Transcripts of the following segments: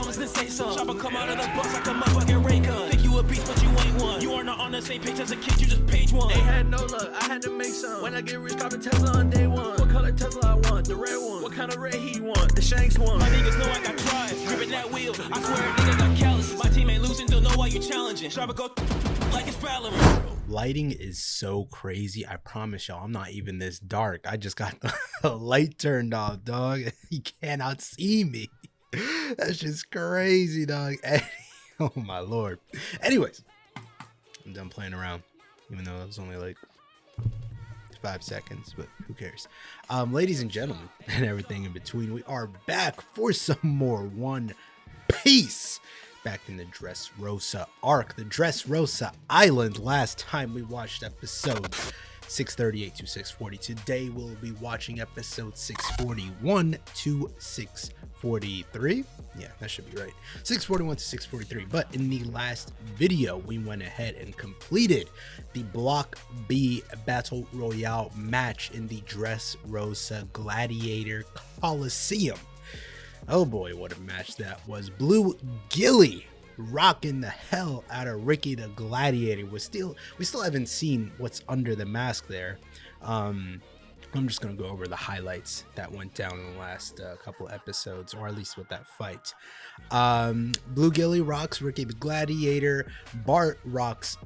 moments, then say something. Chopper come out of the box like a motherfucking ray gun. Think you a beast, but you ain't one. You are not on the same page as a kid, you just page one. They had no luck, I had to make some. When I get rich, cop a Tesla on day one. What color Tesla I want? The red one. What kind of red he want? The Shanks one. My niggas know I got drive, gripping that wheel. I swear niggas got callous. My team ain't losing, don't know why you challenging. Chopper go like it's Valorant. Lighting is so crazy. I promise y'all, I'm not even this dark. I just got the light turned off, dog. You cannot see me. That's just crazy, dog. Oh my lord. Anyways, I'm done playing around, even though that was only like 5 seconds, but who cares? Ladies and gentlemen, and everything in between, we are back for some more One Piece. Back in the Dressrosa arc, the Dressrosa Island. Last time we watched episodes 638 to 640. Today we'll be watching episode 641 to 643. Yeah, that should be right. 641 to 643. But in the last video, we went ahead and completed the Block B Battle Royale match in the Dressrosa Gladiator Coliseum. Oh boy, what a match that was. Blue Gilly rocking the hell out of Ricky the Gladiator. We still haven't seen what's under the mask there. I'm just gonna go over the highlights that went down in the last couple episodes, or at least with that fight. Blue Gilly rocks Ricky the Gladiator. Bart rocks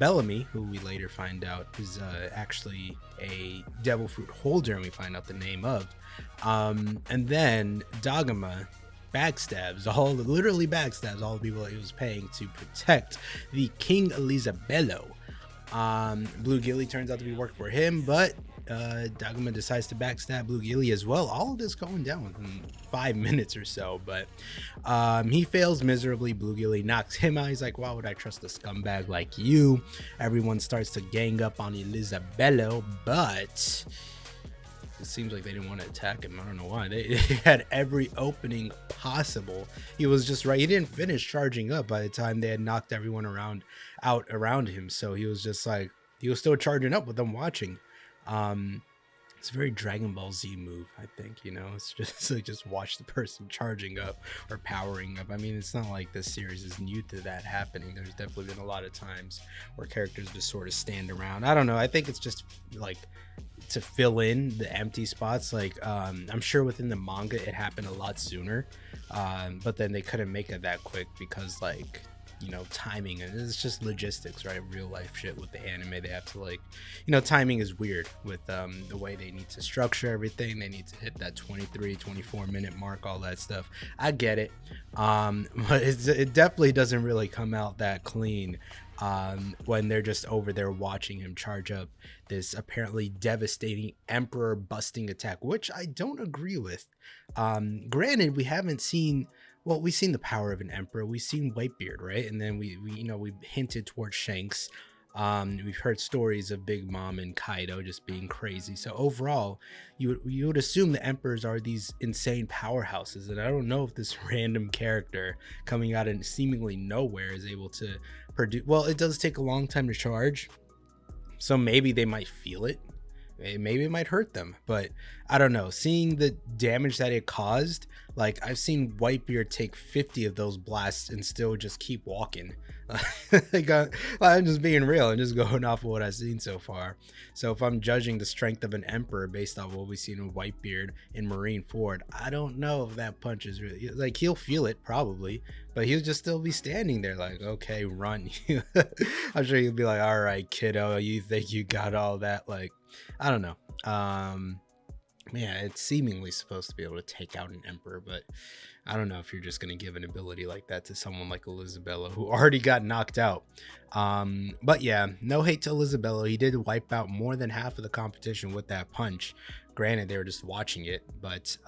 Bellamy, who we later find out is actually a devil fruit holder, and we find out the name of. And then Dagama literally backstabs all the people that he was paying to protect the King Elisabello. Blue Gilly turns out to be working for him, but Dagama decides to backstab Blue Gilly as well. All of this going down within 5 minutes or so, but he fails miserably. Blue Gilly knocks him out. He's like, why would I trust a scumbag like you? Everyone starts to gang up on Elisabello, but it seems like they didn't want to attack him. I don't know why. They had every opening possible. He was just right. He didn't finish charging up by the time they had knocked everyone out around him. So he was just like, he was still charging up with them watching. It's a very Dragon Ball Z move, I think, you know. It's just like, just watch the person charging up or powering up. I mean, it's not like this series is new to that happening. There's definitely been a lot of times where characters just sort of stand around. I don't know. I think it's just like to fill in the empty spots. Like I'm sure within the manga it happened a lot sooner, but then they couldn't make it that quick because, like, you know, timing, and it's just logistics, right? Real life shit with the anime. They have to, like, you know, timing is weird with the way they need to structure everything. They need to hit that 24 minute mark, all that stuff. I get it, but it definitely doesn't really come out that clean when they're just over there watching him charge up this apparently devastating emperor busting attack, which I don't agree with. Granted, we haven't seen, well, we've seen the power of an emperor. We've seen Whitebeard, right? And then we you know, we hinted towards Shanks. We've heard stories of Big Mom and Kaido just being crazy. So overall, you would assume the emperors are these insane powerhouses, and I don't know if this random character coming out of seemingly nowhere is able to produce. Well, it does take a long time to charge, so maybe they might feel it. Maybe it might hurt them, but I don't know. Seeing the damage that it caused, like, I've seen Whitebeard take 50 of those blasts and still just keep walking. Like, I'm just being real and just going off of what I've seen so far. So if I'm judging the strength of an emperor based off what we've seen with Whitebeard in Marineford, I don't know if that punch is really, like, he'll feel it probably, but he'll just still be standing there like, okay, run. I'm sure he'll be like, all right, kiddo, you think you got all that? Like, I don't know. Yeah, it's seemingly supposed to be able to take out an emperor, but I don't know if you're just going to give an ability like that to someone like Elisabello, who already got knocked out. But yeah, no hate to Elisabello. He did wipe out more than half of the competition with that punch. Granted, they were just watching it, but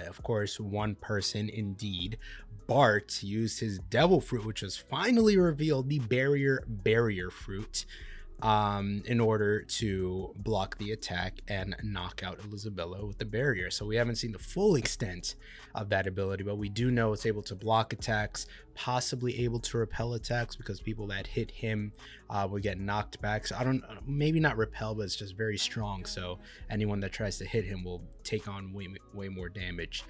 of course, one person indeed, Bart, used his devil fruit, which was finally revealed, the barrier fruit, in order to block the attack and knock out Elisabello with the barrier. So we haven't seen the full extent of that ability, but we do know it's able to block attacks, possibly able to repel attacks, because people that hit him will get knocked back. So I don't, maybe not repel, but it's just very strong, so anyone that tries to hit him will take on way more damage.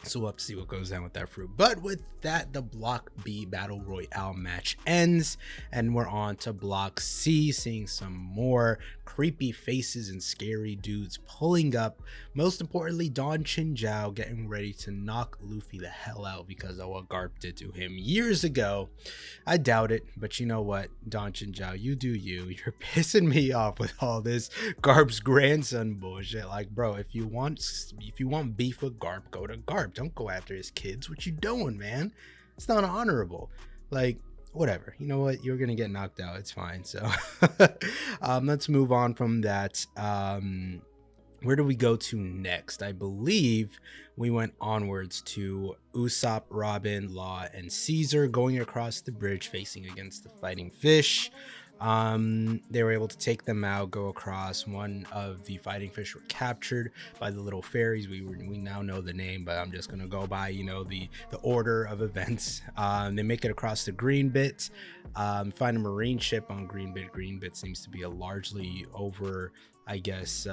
So we'll have to see what goes down with that fruit. But with that, the Block B Battle Royale match ends, and we're on to Block C, seeing some more creepy faces and scary dudes pulling up. Most importantly, Don Chinzhou getting ready to knock Luffy the hell out because of what Garp did to him years ago. I doubt it, but you know what, Don Chinzhou, you do you. You're pissing me off with all this Garp's grandson bullshit. Like, bro, if you want beef with Garp, go to Garp. Don't go after his kids. What you doing, man? It's not honorable. Like, whatever. You know what? You're gonna get knocked out. It's fine. So let's move on from that. Where do we go to next? I believe we went onwards to Usopp, Robin, Law, and Caesar going across the bridge facing against the Fighting Fish. They were able to take them out, go across. One of the Fighting Fish were captured by the little fairies. We now know the name, but I'm just gonna go by, you know, the order of events. They make it across the Green Bit, find a marine ship on Green Bit. Green Bit seems to be a largely over, I guess,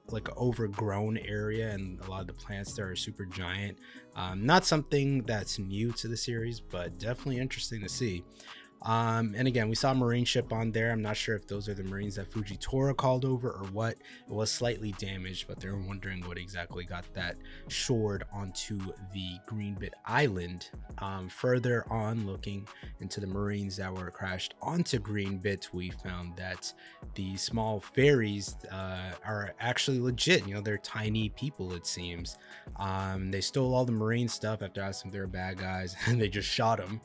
like an overgrown area, and a lot of the plants there are super giant. Not something that's new to the series, but definitely interesting to see. And again, we saw a marine ship on there. I'm not sure if those are the marines that Fujitora called over or what. It was slightly damaged, but they're wondering what exactly got that shored onto the Greenbit Island. Further on, looking into the marines that were crashed onto Greenbit, we found that the small fairies are actually legit. You know, they're tiny people, it seems. They stole all the marine stuff after asking if they were bad guys, and they just shot them.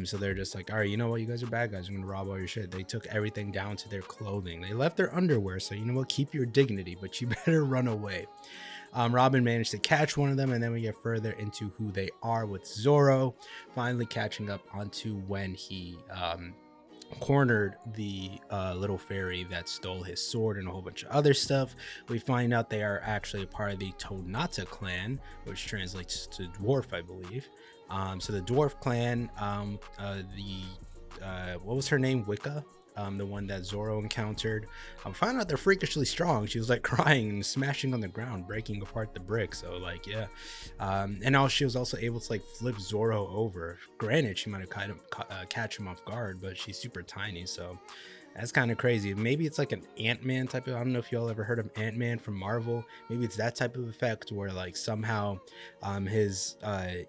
So they're just like, all right, you know what, you guys are bad guys, I'm gonna rob all your shit. They took everything down to their clothing. They left their underwear, so you know what, keep your dignity, but you better run away. Robin managed to catch one of them, and then we get further into who they are with Zoro finally catching up onto when he cornered the little fairy that stole his sword and a whole bunch of other stuff. We find out they are actually a part of the Tonata clan, which translates to dwarf, I believe. So the dwarf clan, what was her name, Wicca, the one that Zoro encountered, found out they're freakishly strong. She was like crying and smashing on the ground, breaking apart the brick. So like, yeah. And now she was also able to like flip Zoro over. Granted, she might have kind of catch him off guard, but she's super tiny, so that's kind of crazy. Maybe it's like an Ant-Man type of, I don't know if y'all ever heard of Ant-Man from Marvel. Maybe it's that type of effect where like somehow his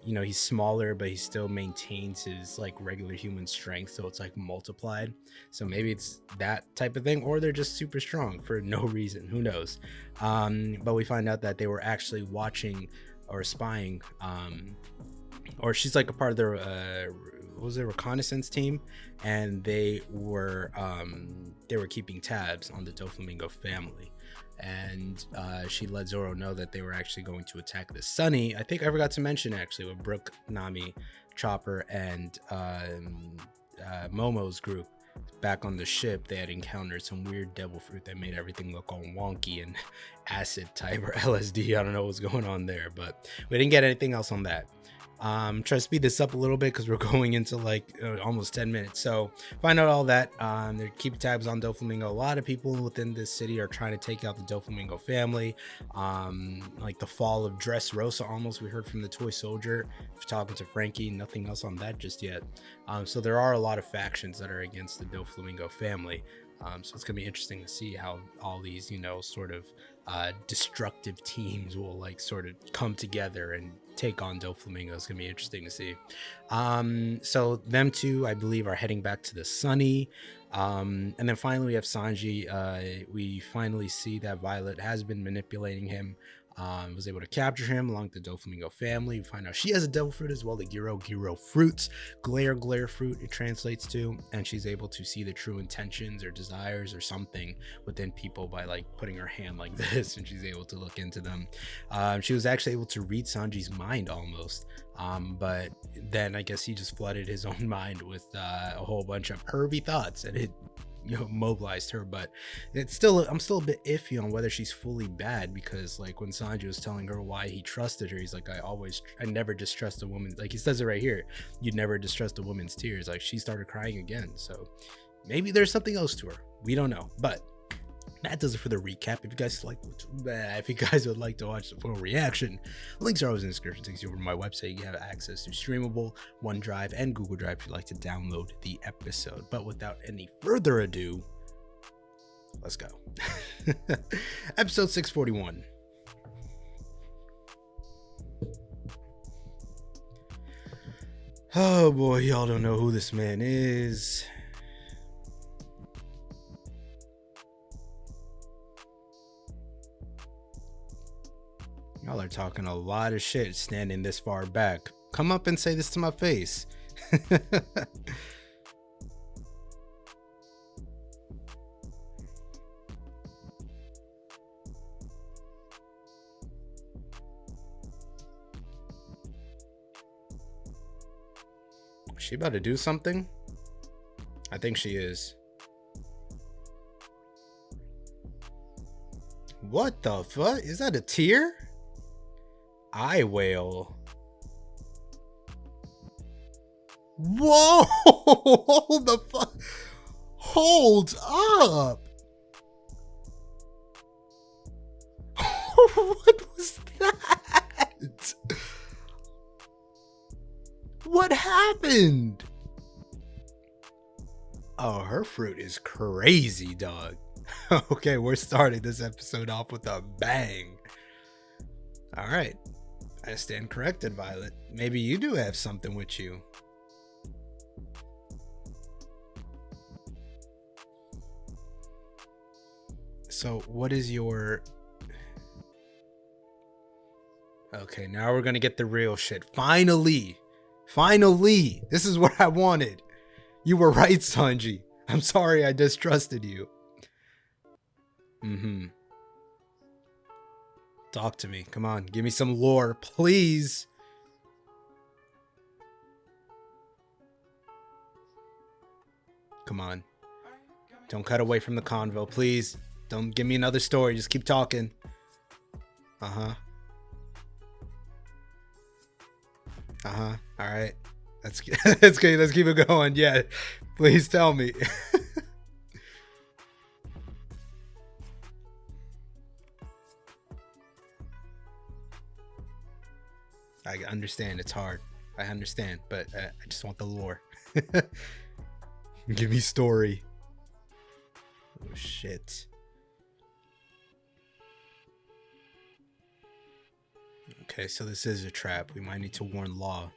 you know, he's smaller, but he still maintains his like regular human strength, so it's like multiplied. So maybe it's that type of thing, or they're just super strong for no reason, who knows. But we find out that they were actually watching or spying, or she's like a part of their what was their reconnaissance team, and they were keeping tabs on the Doflamingo family. And she let Zoro know that they were actually going to attack the Sunny. I think I forgot to mention actually with Brook, Nami, Chopper, and Momo's group back on the ship, they had encountered some weird devil fruit that made everything look all wonky and acid type or LSD. I don't know what's going on there, but we didn't get anything else on that. Try to speed this up a little bit because we're going into like almost 10 minutes. So find out all that. They're keeping tabs on Doflamingo. A lot of people within this city are trying to take out the Doflamingo family. Like the fall of Dressrosa almost, we heard from the toy soldier talking to Frankie. Nothing else on that just yet. So there are a lot of factions that are against the Doflamingo family. So it's gonna be interesting to see how all these, you know, sort of destructive teams will like sort of come together and take on Doflamingo. It's gonna be interesting to see. So them two, I believe, are heading back to the Sunny. And then finally we have Sanji. We finally see that Violet has been manipulating him. Was able to capture him along with the Doflamingo family. We find out she has a devil fruit as well, the Giro fruits, glare fruit it translates to, and she's able to see the true intentions or desires or something within people by like putting her hand like this, and she's able to look into them. She was actually able to read Sanji's mind almost, but then I guess he just flooded his own mind with a whole bunch of pervy thoughts, and it, you know, mobilized her. But it's still, I'm still a bit iffy on whether she's fully bad, because like when Sanji was telling her why he trusted her, he's like, I never distrust a woman. Like he says it right here, you'd never distrust a woman's tears. Like she started crying again, so maybe there's something else to her, we don't know. But That does it for the recap. If you guys would like to watch the full reaction, links are always in the description. Takes you over to my website. You have access to Streamable, OneDrive, and Google Drive if you'd like to download the episode. But without any further ado, let's go. Episode 641. Oh boy, y'all don't know who this man is. Y'all are talking a lot of shit standing this far back. Come up and say this to my face. Is she about to do something? I think she is. What the fuck? Is that a tear? I whale. Whoa! Hold the fuck. Hold up. What was that? What happened? Oh, her fruit is crazy, dog. Okay, we're starting this episode off with a bang. All right. I stand corrected, Violet. Maybe you do have something with you. So, what is your... Okay, now we're gonna get the real shit. Finally! Finally! This is what I wanted. You were right, Sanji. I'm sorry I distrusted you. Talk to me. Come on. Give me some lore, please. Come on. Don't cut away from the convo, please. Don't give me another story. Just keep talking. Uh-huh. All right. That's okay. Let's keep it going. Yeah. Please tell me. I understand it's hard. I understand, but I just want the lore. Give me story. Oh shit. Okay, so this is a trap. We might need to warn Law.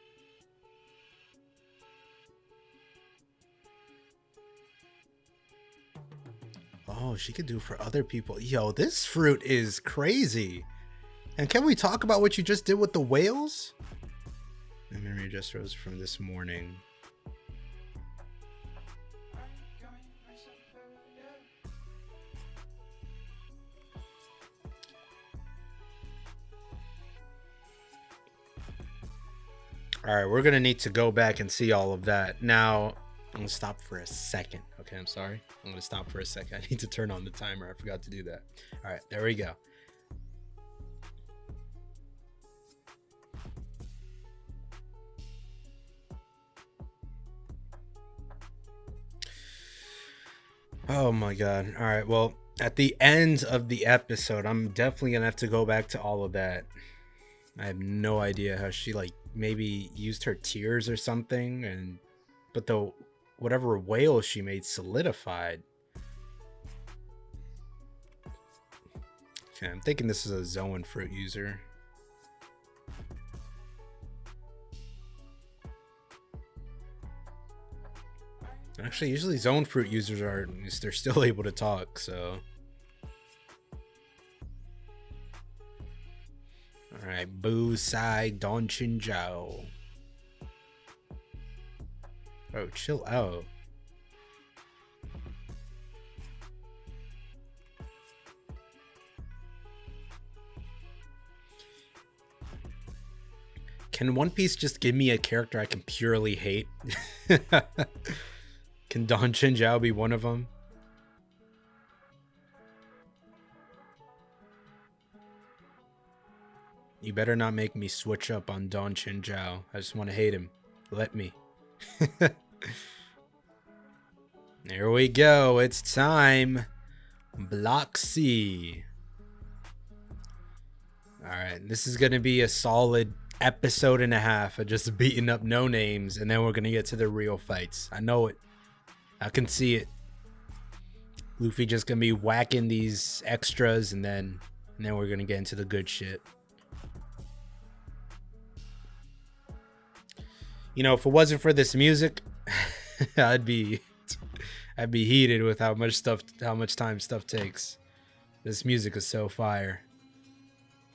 Oh, she could do it for other people. Yo, this fruit is crazy. And can we talk about what you just did with the whales? My memory just rose from this morning. All right, we're going to need to go back and see all of that. Now, I'm going to stop for a second. Okay, I'm sorry. I'm going to stop for a second. I need to turn on the timer. I forgot to do that. All right, there we go. Oh my god. All right, well, at the end of the episode, I'm definitely gonna have to go back to all of that. I have no idea how she like maybe used her tears or something, but the whatever whale she made solidified. Okay, I'm thinking this is a Zoan fruit user. Actually, usually zone fruit users they're still able to talk, so. Alright, Boo Sai Don Chin Jiao. Oh, chill out. Can One Piece just give me a character I can purely hate? Can Don Chin Jiao be one of them? You better not make me switch up on Don Chin Jiao. I just want to hate him. Let me. There we go. It's time. Block C. Alright, this is going to be a solid episode and a half of just beating up no names, and then we're going to get to the real fights. I know it. I can see it. Luffy just going to be whacking these extras, and then we're going to get into the good shit. You know, if it wasn't for this music, I'd be heated with how much time stuff takes. This music is so fire.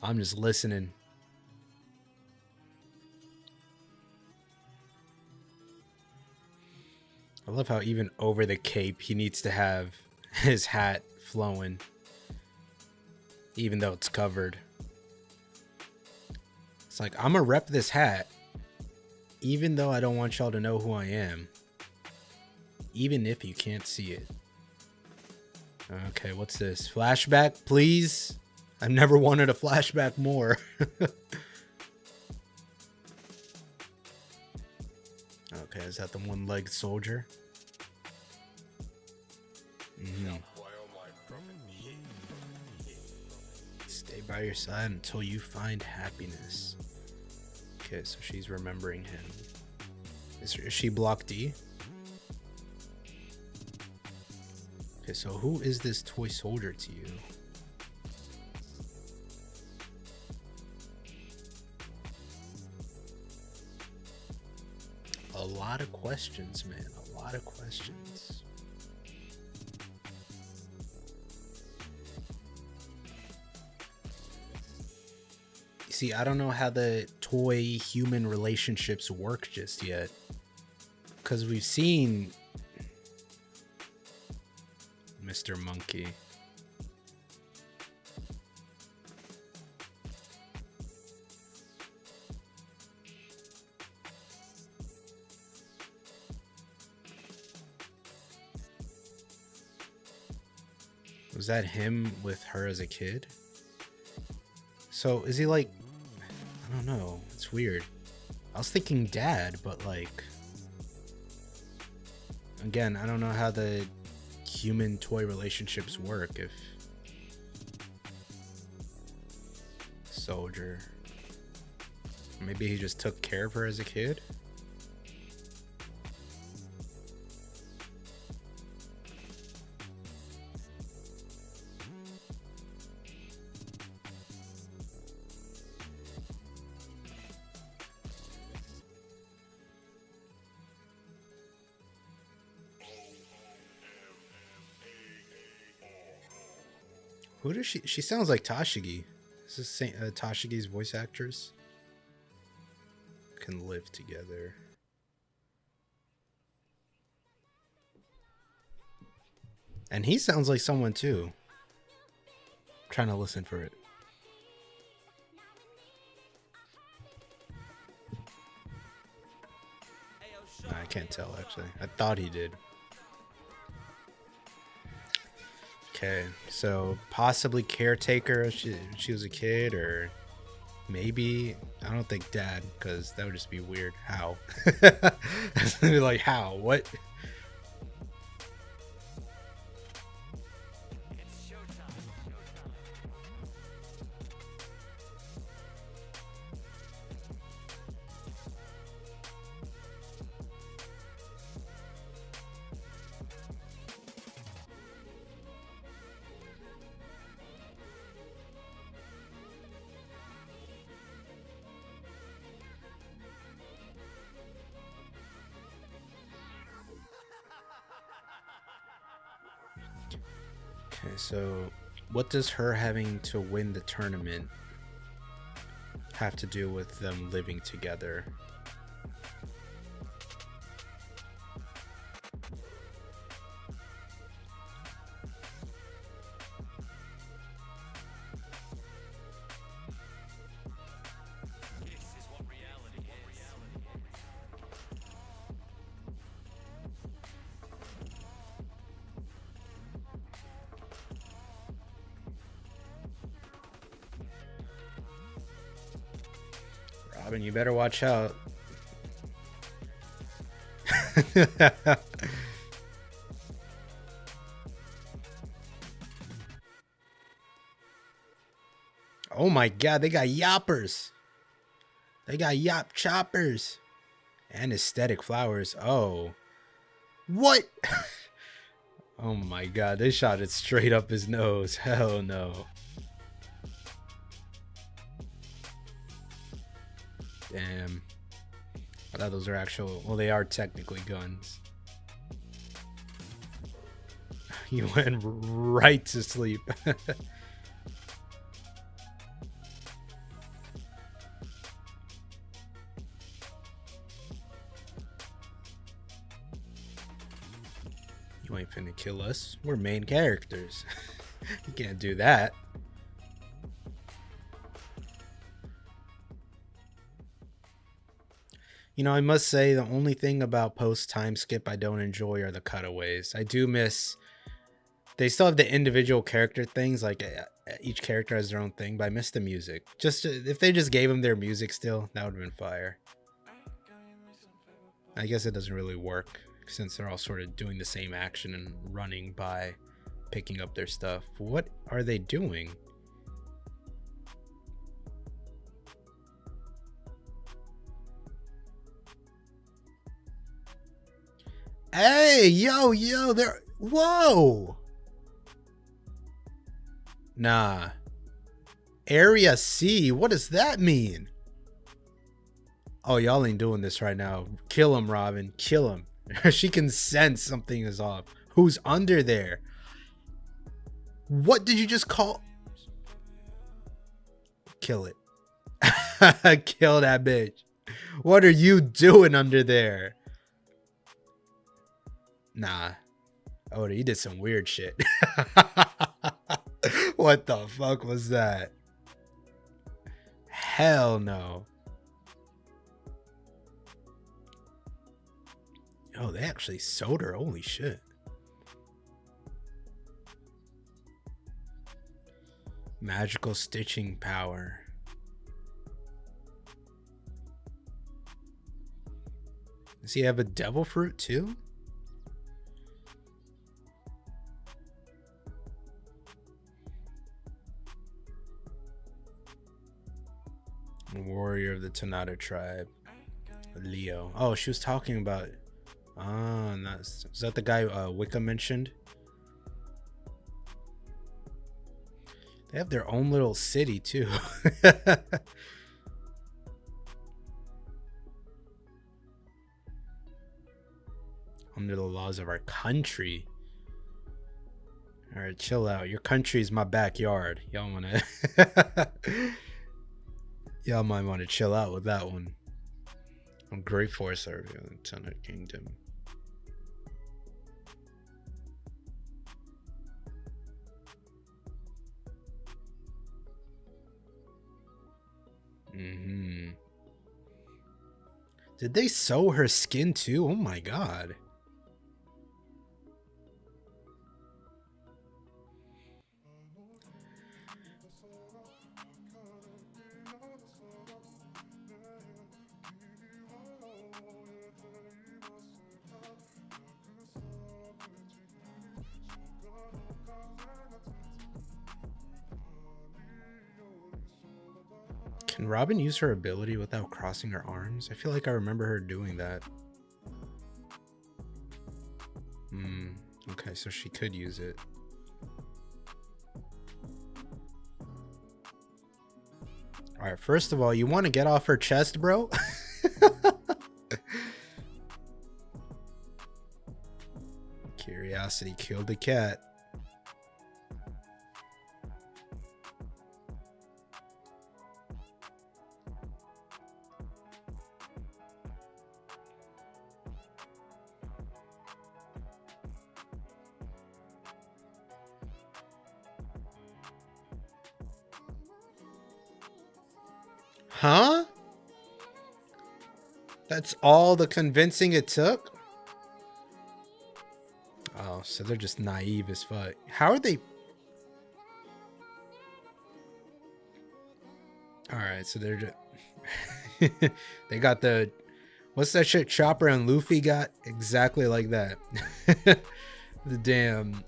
I'm just listening. I love how even over the cape he needs to have his hat flowing, even though it's covered. It's like, I'm gonna rep this hat even though I don't want y'all to know who I am, even if you can't see it. Okay, what's this? Flashback, please? I've never wanted a flashback more. Okay, is that the one-legged soldier? Mm-hmm. Stay by your side until you find happiness. Okay, so she's remembering him. Is she block D? Okay, so who is this toy soldier to you? A lot of questions, man. A lot of questions. See, I don't know how the toy human relationships work just yet, because we've seen Mr. Monkey. Was that him with her as a kid? So is he like, I don't know, it's weird. I was thinking dad, but like, again, I don't know how the human toy relationships work. If soldier, maybe he just took care of her as a kid. Who does she sounds like Tashigi. Is this Tashigi's voice actress? Can live together. And he sounds like someone too. I'm trying to listen for it. I can't tell actually. I thought he did. Okay, so possibly caretaker if she was a kid, or maybe, I don't think dad, because that would just be weird. How? Like, how? What? Okay, so what does her having to win the tournament have to do with them living together? Robin, you better watch out. Oh my god, they got yoppers. They got yop choppers. And aesthetic flowers. Oh. What? Oh my god, they shot it straight up his nose. Hell no. Damn. I thought those are actual... Well, they are technically guns. You went right to sleep. You ain't finna kill us. We're main characters. You can't do that. You know, I must say the only thing about post time skip I don't enjoy are the cutaways. I do miss... They still have the individual character things, like each character has their own thing, but I miss the music. Just if they just gave them their music still, that would have been fire. I guess it doesn't really work since they're all sort of doing the same action and running by picking up their stuff. What are they doing? Hey, yo, there. Whoa. Nah. Area C, what does that mean? Oh, y'all ain't doing this right now. Kill him, Robin. Kill him. She can sense something is off. Who's under there? What did you just call? Kill it. Kill that bitch. What are you doing under there? Nah. Oh, you did some weird shit. What the fuck was that? Hell no. Oh, they actually sewed her. Holy shit. Magical stitching power. Does he have a devil fruit too? Warrior of the Tanada tribe. Leo. Oh, she was talking about... Ah, is that the guy Wicca mentioned? They have their own little city too. Under the laws of our country. Alright, chill out. Your country is my backyard. Y'all wanna... Y'all might want to chill out with that one. I'm Great Force Area, Tenet Kingdom. Did they sew her skin too? Oh my god. Can Robin use her ability without crossing her arms? I feel like I remember her doing that. Okay, so she could use it. Alright, first of all, you want to get off her chest, bro? Curiosity killed the cat. Huh? That's all the convincing it took? Oh, so they're just naive as fuck. How are they? Alright, so they're just... They got the... What's that shit Chopper and Luffy got? Exactly like that. The damn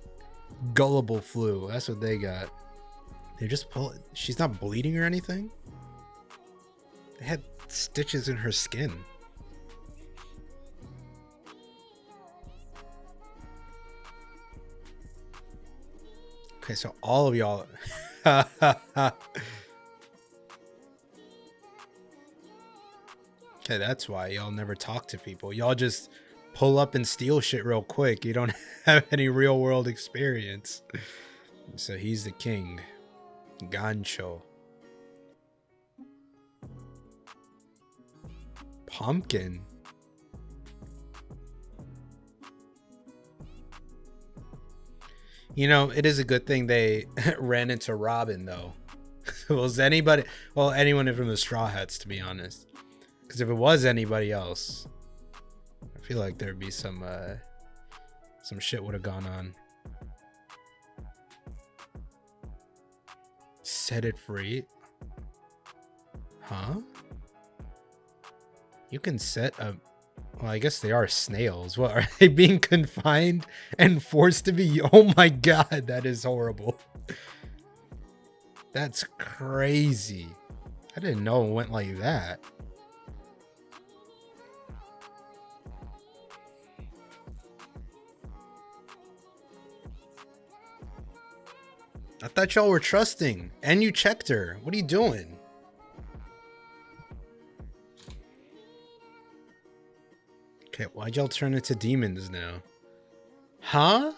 gullible flu. That's what they got. They just pull it. She's not bleeding or anything? They had stitches in her skin. Okay, so all of y'all... Okay, that's why y'all never talk to people. Y'all just pull up and steal shit real quick. You don't have any real world experience. So he's the king. Gancho. Pumpkin. You know, it is a good thing they ran into Robin, though. Was anybody... Well, anyone from the Straw Hats, to be honest. Because if it was anybody else, I feel like there'd be some shit would have gone on. Set it free? Huh? You can set a... Well, I guess they are snails. What, are they being confined and forced to be... Oh my god, that is horrible. That's crazy. I didn't know it went like that. I thought y'all were trusting. And you checked her. What are you doing? Okay, why'd y'all turn into demons now? Huh?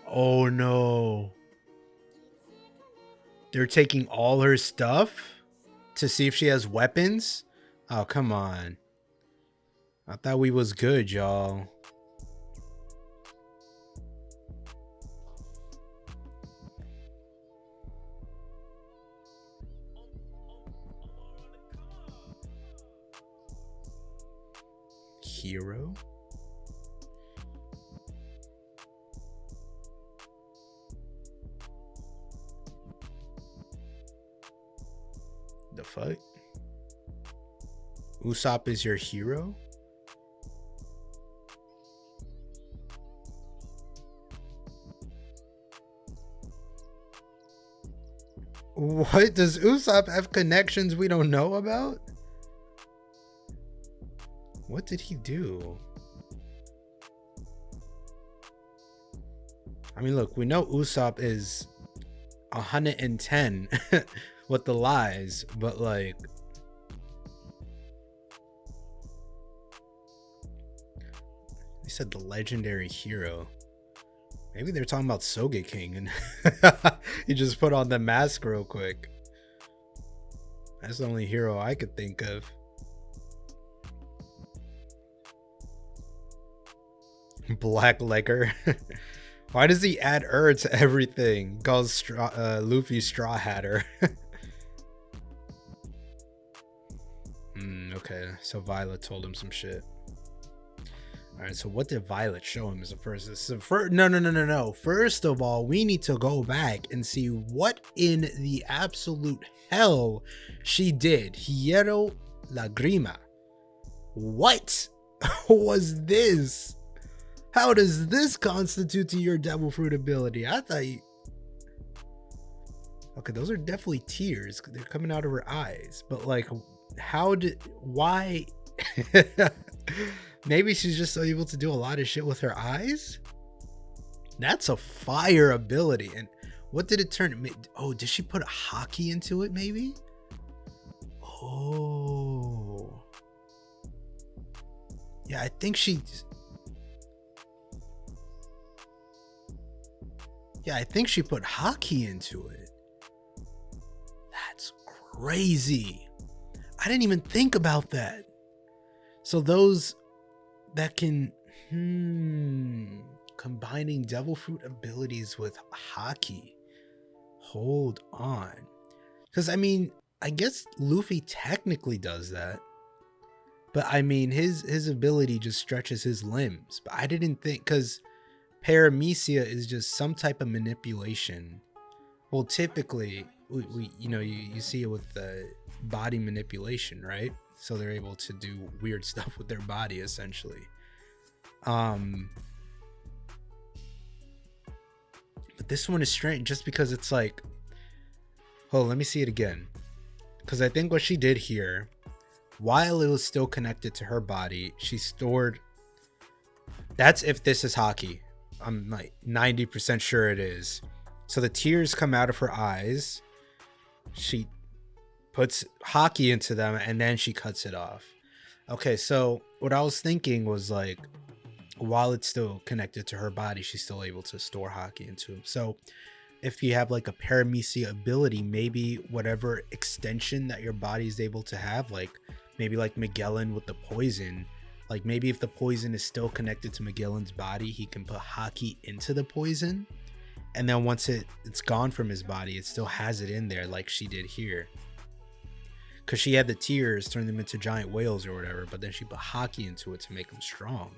Oh no. They're taking all her stuff to see if she has weapons? Oh, come on. I thought we was good, y'all. Hero? The fuck? Usopp is your hero? What? Does Usopp have connections we don't know about? What did he do? I mean, look, we know Usopp is 110 with the lies, but like... They said the legendary hero. Maybe they're talking about Sogeking and he just put on the mask real quick. That's the only hero I could think of. Black Legger. Why does he add to everything? Calls Luffy Straw Hatter. Okay, so Violet told him some shit. Alright, so what did Violet show him as a first? No. First of all, we need to go back and see what in the absolute hell she did. Hierro Lagrima. What was this? How does this constitute to your devil fruit ability? I thought you... Okay, those are definitely tears. They're coming out of her eyes. But like, how did... Why... Maybe she's just able to do a lot of shit with her eyes? That's a fire ability. And what did it turn? Oh, did she put a hockey into it maybe? Oh. Yeah, I think she... Yeah, I think she put hockey into it. That's crazy. I didn't even think about that. So those that can combining devil fruit abilities with hockey. Hold on. Because I mean, I guess Luffy technically does that. But I mean, his ability just stretches his limbs. But I didn't think, because paramecia is just some type of manipulation. Well, typically, we you know, you see it with the body manipulation, right? So they're able to do weird stuff with their body, essentially. But this one is strange just because it's like, oh, let me see it again. Because I think what she did here, while it was still connected to her body, she stored. That's if this is Haki. I'm like 90% sure it is. So the tears come out of her eyes. She puts Haki into them and then she cuts it off. Okay, so what I was thinking was like, while it's still connected to her body, she's still able to store Haki into him. So if you have like a paramecia ability, maybe whatever extension that your body is able to have, like maybe like Magellan with the poison, like maybe if the poison is still connected to Magellan's body, he can put Haki into the poison. And then once it's gone from his body, it still has it in there like she did here. Because she had the tears, turned them into giant whales or whatever, but then she put Haki into it to make them strong.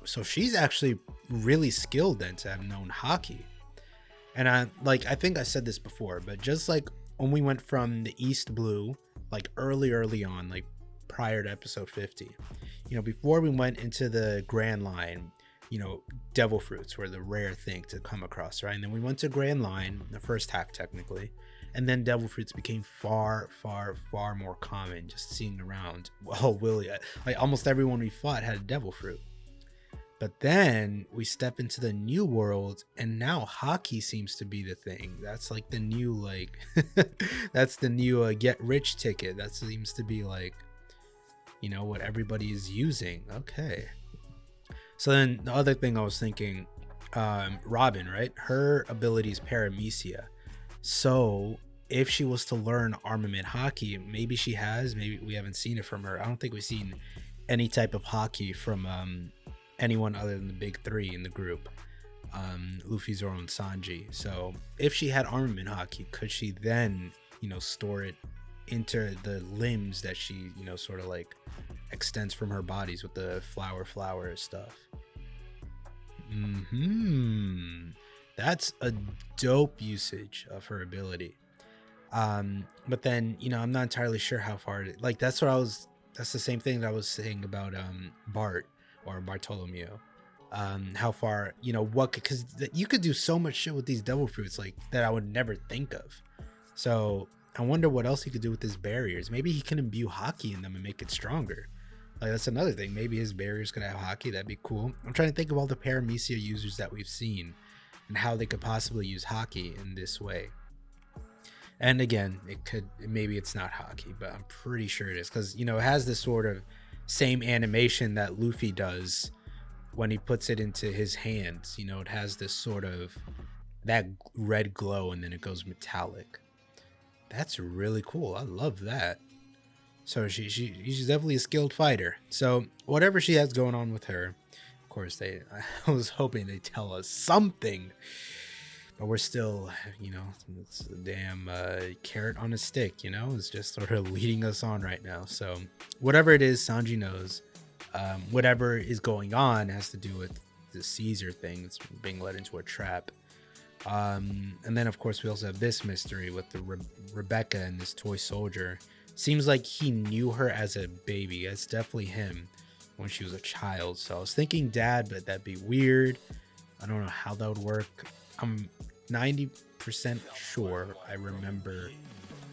So she's actually really skilled then to have known Haki. And I think I said this before, but just like when we went from the East Blue, like early on, like prior to episode 50, before we went into the Grand Line, devil fruits were the rare thing to come across, right? And then we went to Grand Line, the first half technically, and then devil fruits became far more common, just seeing around. Oh, Willie, like almost everyone we fought had a devil fruit. But then we step into the new world, and now Haki seems to be the thing. That's like the new, like, that's the new get rich ticket. That seems to be like, what everybody is using. Okay. So then the other thing I was thinking, Robin, right? Her ability is paramecia. So if she was to learn armament Haki, maybe she has, maybe we haven't seen it from her. I don't think we've seen any type of Haki from anyone other than the big three in the group, Luffy, Zoro, and Sanji. So if she had armament Haki, could she then store it into the limbs that she sort of like extends from her bodies with the flower stuff? That's a dope usage of her ability. But then I'm not entirely sure how far that's the same thing that I was saying about Bart or Bartolomeo, how far because you could do so much shit with these devil fruits like that I would never think of. So I wonder what else he could do with his barriers. Maybe he can imbue Haki in them and make it stronger. Like that's another thing. Maybe his barriers could have Haki. That'd be cool. I'm trying to think of all the paramecia users that we've seen and how they could possibly use Haki in this way. And again, maybe it's not Haki, but I'm pretty sure it is, because it has this sort of same animation that Luffy does when he puts it into his hands. It has this sort of that red glow and then it goes metallic. That's really cool. I love that. So she's definitely a skilled fighter. So whatever she has going on with her, of course I was hoping they tell us something, but we're still, it's a damn carrot on a stick, it's just sort of leading us on right now. So whatever it is, Sanji knows. Whatever is going on has to do with the Caesar thing. It's being led into a trap. And then of course we also have this mystery with the Rebecca and this toy soldier. Seems like he knew her as a baby. That's definitely him when she was a child. So I was thinking dad, but that'd be weird. I don't know how that would work. I'm 90% sure I remember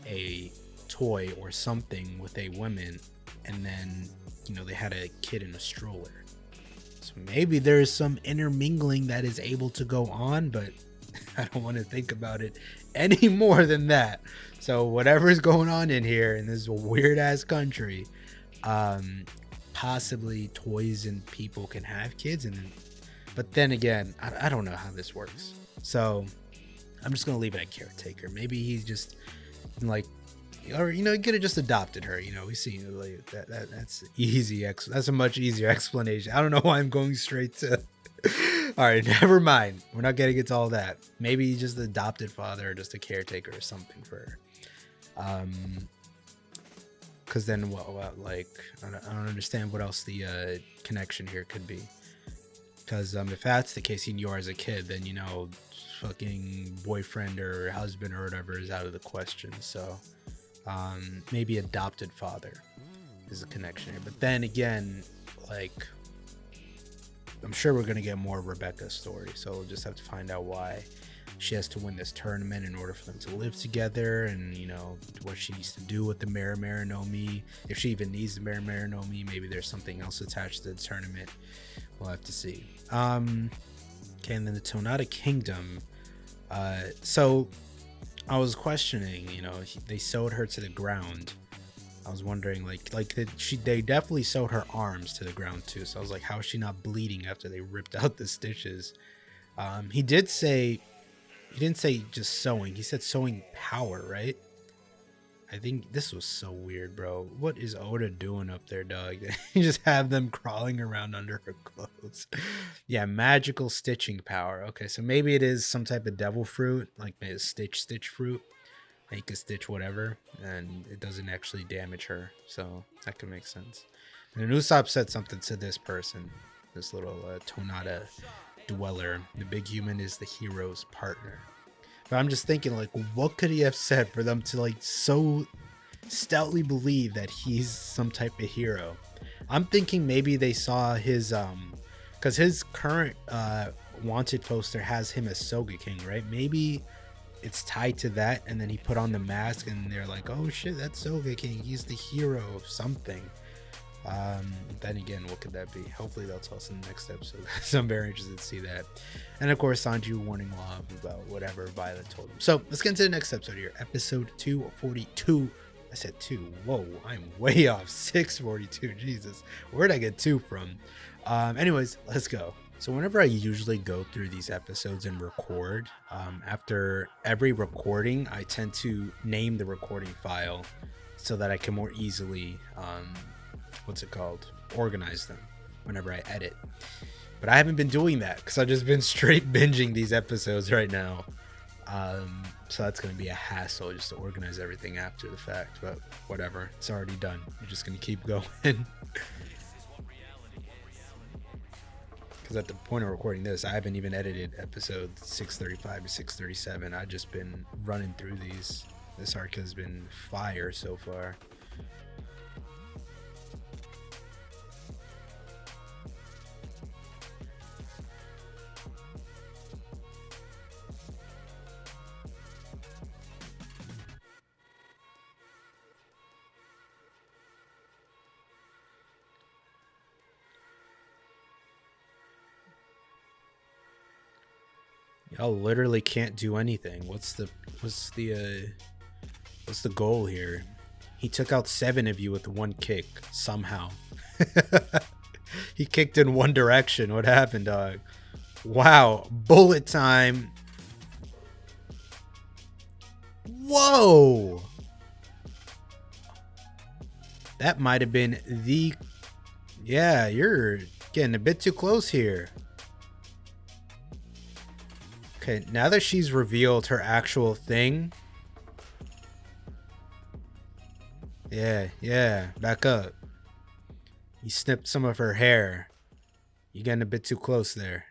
a toy or something with a woman, and then they had a kid in a stroller. So maybe there is some intermingling that is able to go on, but I don't want to think about it any more than that. So whatever is going on in here in this weird ass country, possibly toys and people can have kids, but then again, I don't know how this works. So I'm just gonna leave it at caretaker. Maybe he's just like, or he could have just adopted her. We see like that's easy. That's a much easier explanation. I don't know why I'm going straight to. All right, never mind. We're not getting into all that. Maybe he's just the adopted father or just a caretaker or something for her. Because then what like I don't understand what else the connection here could be. Because if that's the case, he knew her as a kid, then fucking boyfriend or husband or whatever is out of the question. So maybe adopted father is a connection here. But then again, like I'm sure we're gonna get more Rebecca's story, so we'll just have to find out why she has to win this tournament in order for them to live together, and you know what she needs to do with the Marimar no Mi, if she even needs the Marimar no Mi. Maybe there's something else attached to the tournament. We'll have to see. Okay, and then the Tonada Kingdom. So I was questioning, you know, they sewed her to the ground. I was wondering, they definitely sewed her arms to the ground too. So I was like, how is she not bleeding after they ripped out the stitches? He didn't say just sewing. He said sewing power, right? I think this was so weird, bro. What is Oda doing up there, dog? You just have them crawling around under her clothes. Yeah, magical stitching power. Okay, so maybe it is some type of devil fruit, like a stitch fruit. You can stitch whatever, and it doesn't actually damage her. So that could make sense. And Usopp said something to this person, this little Tonada dweller. The big human is the hero's partner. But I'm just thinking, like, what could he have said for them to, like, so stoutly believe that he's some type of hero? I'm thinking maybe they saw his, because his current wanted poster has him as Sogeking, right? Maybe it's tied to that, and then he put on the mask, and they're like, oh shit, that's Sogeking. He's the hero of something. Then again, what could that be? Hopefully they'll tell us in the next episode. So I'm very interested to see that. And of course, Sanji warning Mob about whatever Violet told him. So let's get into the next episode here. Episode 242. I said 2. Whoa, I'm way off. 642. Jesus. Where'd I get 2 from? Anyways, let's go. So whenever I usually go through these episodes and record, after every recording, I tend to name the recording file so that I can more easily organize them whenever I edit. But I haven't been doing that because I've just been straight binging these episodes right now. So that's going to be a hassle just to organize everything after the fact, but whatever, it's already done. You're just going to keep going. Because at the point of recording this, I haven't even edited episode 635 to 637. I've just been running through these. This arc has been fire so far. Y'all literally can't do anything. What's the goal here? He took out 7 of you with one kick somehow. He kicked in one direction. What happened, dog? Wow, bullet time. Whoa. That might have been the... Yeah, you're getting a bit too close here. Okay, now that she's revealed her actual thing. Yeah, back up. You snipped some of her hair. You're getting a bit too close there.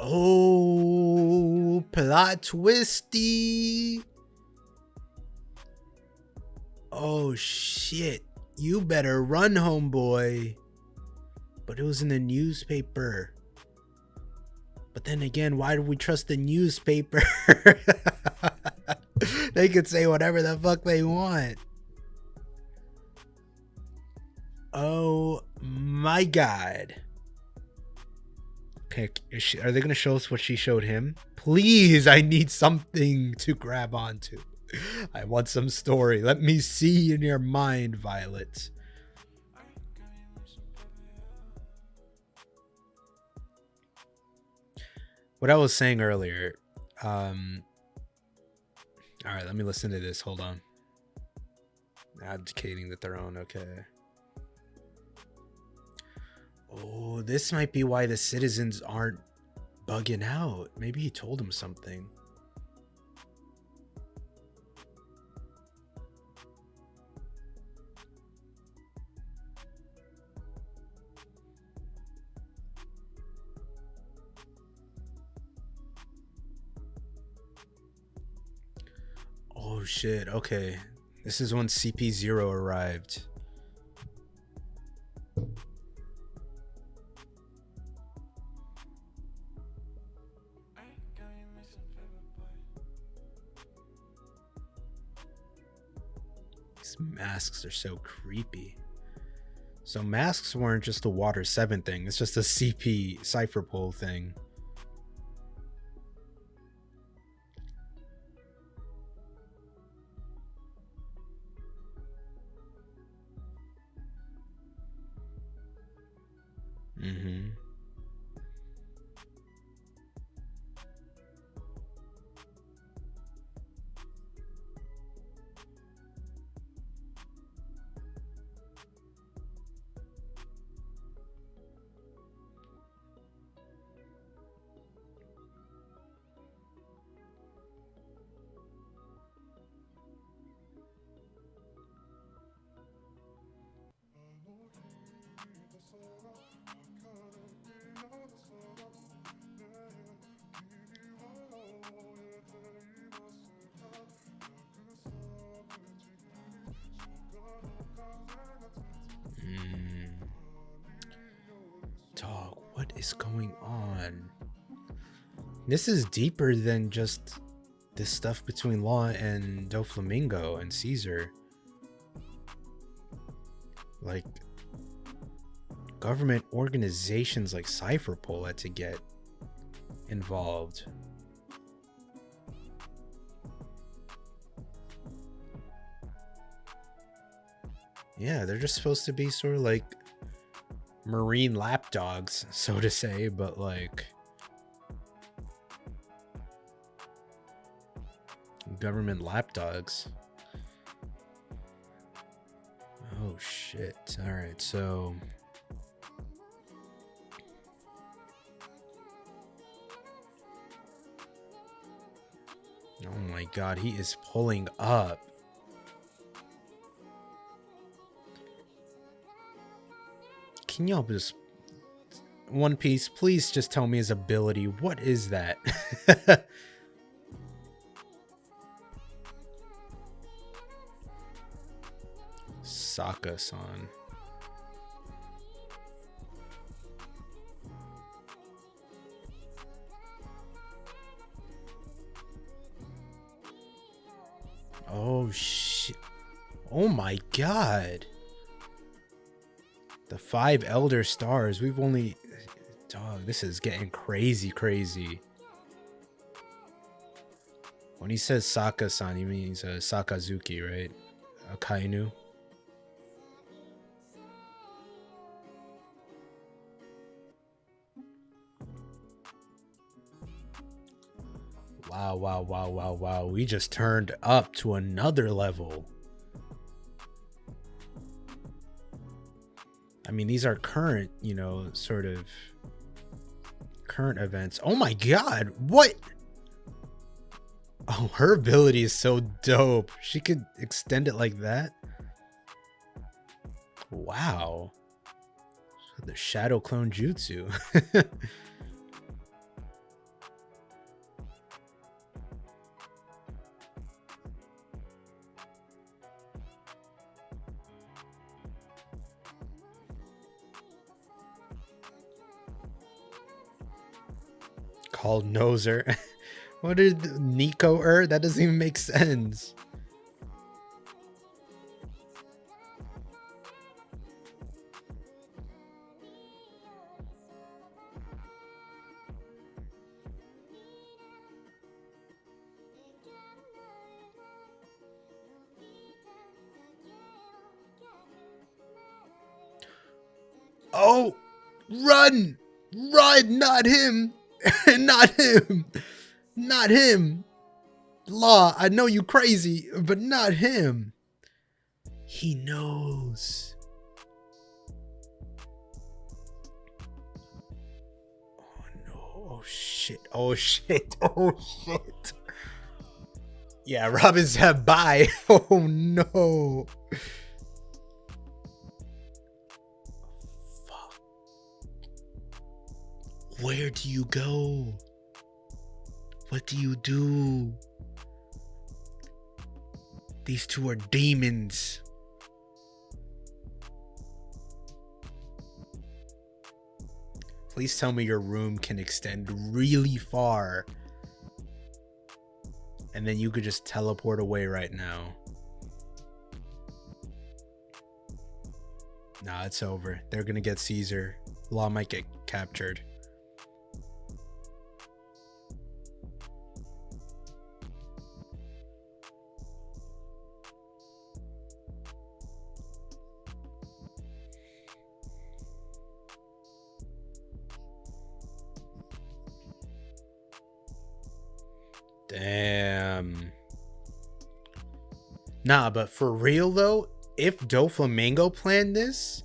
Oh, plot twisty. Oh shit, you better run, homeboy. But it was in the newspaper. But then again, why do we trust the newspaper? They could say whatever the fuck they want. Oh my god. Okay, are they gonna show us what she showed him? Please, I need something to grab onto. I want some story. Let me see in your mind, Violet. What I was saying earlier. All right, let me listen to this. Hold on. Abdicating the throne. Okay. Oh, this might be why the citizens aren't bugging out. Maybe he told him something. shit. Okay. This is when CP0 arrived. These masks are so creepy. So masks weren't just a Water 7 thing. It's just a CP cipher pull thing. Mm-hmm. Dog, what is going on? This is deeper than just this stuff between Law and Doflamingo and Caesar. Like, government organizations like Cypherpol had to get involved. Yeah, they're just supposed to be sort of like marine lapdogs, so to say, but like government lapdogs. Oh shit. All right, so oh my god, he is pulling up. Can y'all just One Piece, please just tell me his ability. What is that? Sokka-san. Oh shit. Oh my god. The 5 Elder Stars. We've only... Dog, this is getting crazy. When he says Sokka-san, he means Sakazuki, right? Akainu. Wow. We just turned up to another level. I mean, these are current, you know, sort of current events. Oh my god, what? Oh, her ability is so dope. She could extend it like that. Wow. The Shadow Clone Jutsu. Called Noser. What did Nico That doesn't even make sense. Oh, run, not him. Not him. Law, I know you crazy, but not him. He knows. Oh no. Oh shit. Yeah, Robin said bye. Oh no. Fuck. Where do you go? What do you do? These two are demons. Please tell me your room can extend really far. And then you could just teleport away right now. Nah, it's over. They're gonna get Caesar. Law might get captured. Damn. Nah, but for real though, if Doflamingo planned this,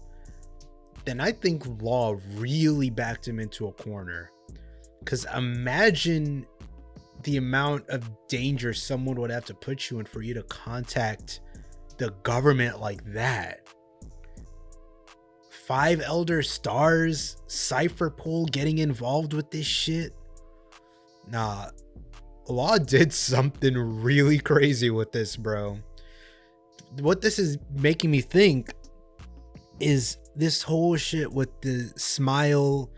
then I think Law really backed him into a corner. Because imagine the amount of danger someone would have to put you in for you to contact the government like that. 5 Elder Stars, Cypher Pool getting involved with this shit. Nah, Law did something really crazy with this, bro. What this is making me think is this whole shit with the smile,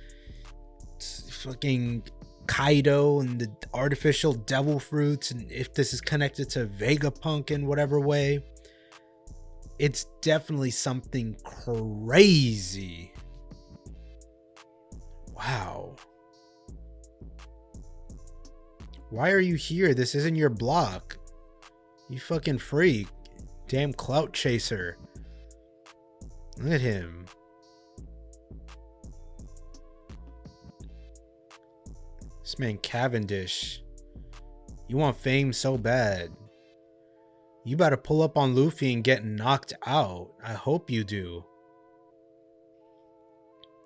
fucking Kaido and the artificial devil fruits, and if this is connected to Vegapunk in whatever way, it's definitely something crazy. Wow. Why are you here? This isn't your block. You fucking freak. Damn clout chaser. Look at him. This man Cavendish. You want fame so bad. You better pull up on Luffy and get knocked out. I hope you do.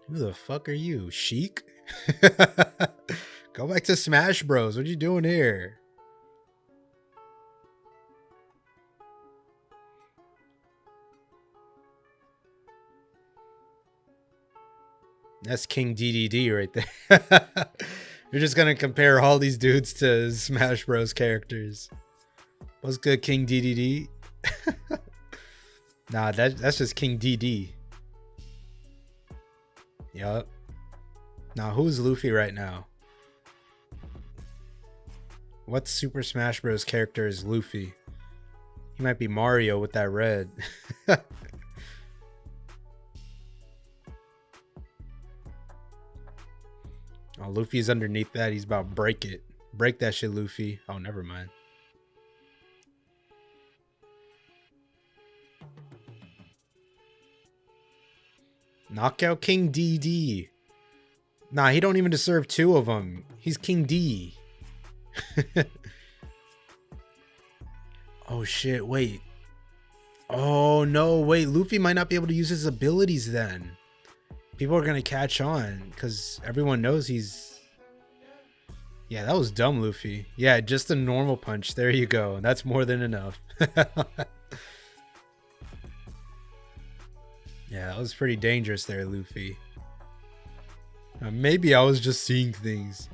Who the fuck are you? Sheik? Go back to Smash Bros. What are you doing here? That's King DDD right there. You're just gonna compare all these dudes to Smash Bros characters. What's good, King DDD? Nah, that's just King DD. Yup. Now, who's Luffy right now? What Super Smash Bros character is Luffy? He might be Mario with that red. Oh, Luffy's underneath that. He's about to break it. Break that shit, Luffy. Oh, never mind. Knockout King DD. Nah, he don't even deserve 2 of them. He's King D. Oh shit, wait. Oh no, wait. Luffy might not be able to use his abilities then. People are gonna catch on because everyone knows he's... Yeah, that was dumb, Luffy. Yeah, just a normal punch. There you go. That's more than enough. Yeah, that was pretty dangerous there, Luffy. Maybe I was just seeing things.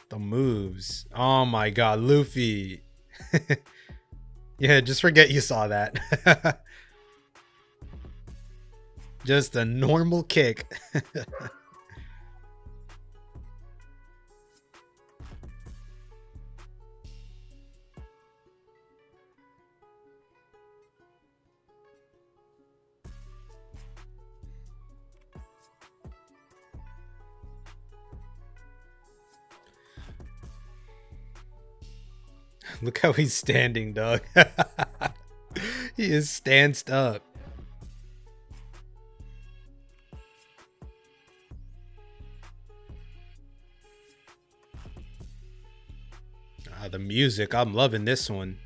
The moves. Oh my god, Luffy. Yeah, just forget you saw that. Just a normal kick. Look how he's standing, dog. He is stanced up. Ah, the music. I'm loving this one.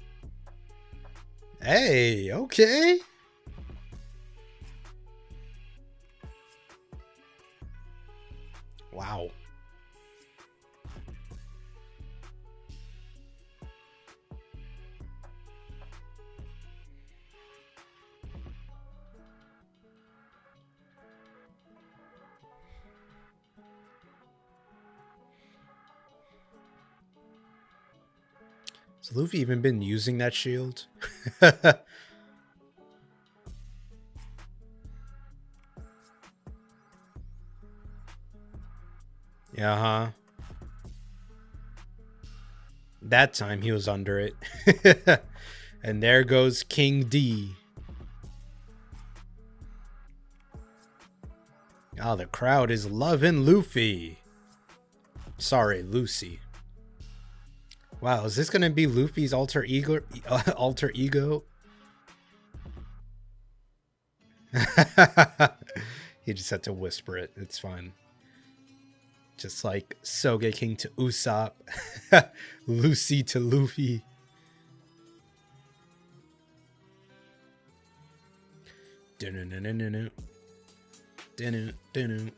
Hey, okay. Wow. Has Luffy even been using that shield? Yeah, huh? That time he was under it. And there goes King D. Oh, the crowd is loving Luffy. Sorry, Lucy. Wow, is this gonna be Luffy's alter ego? Alter ego? He just had to whisper it. It's fine. Just like Sogeking to Usopp, Lucy to Luffy. Dun-dun-dun-dun-dun. Dun-dun-dun-dun.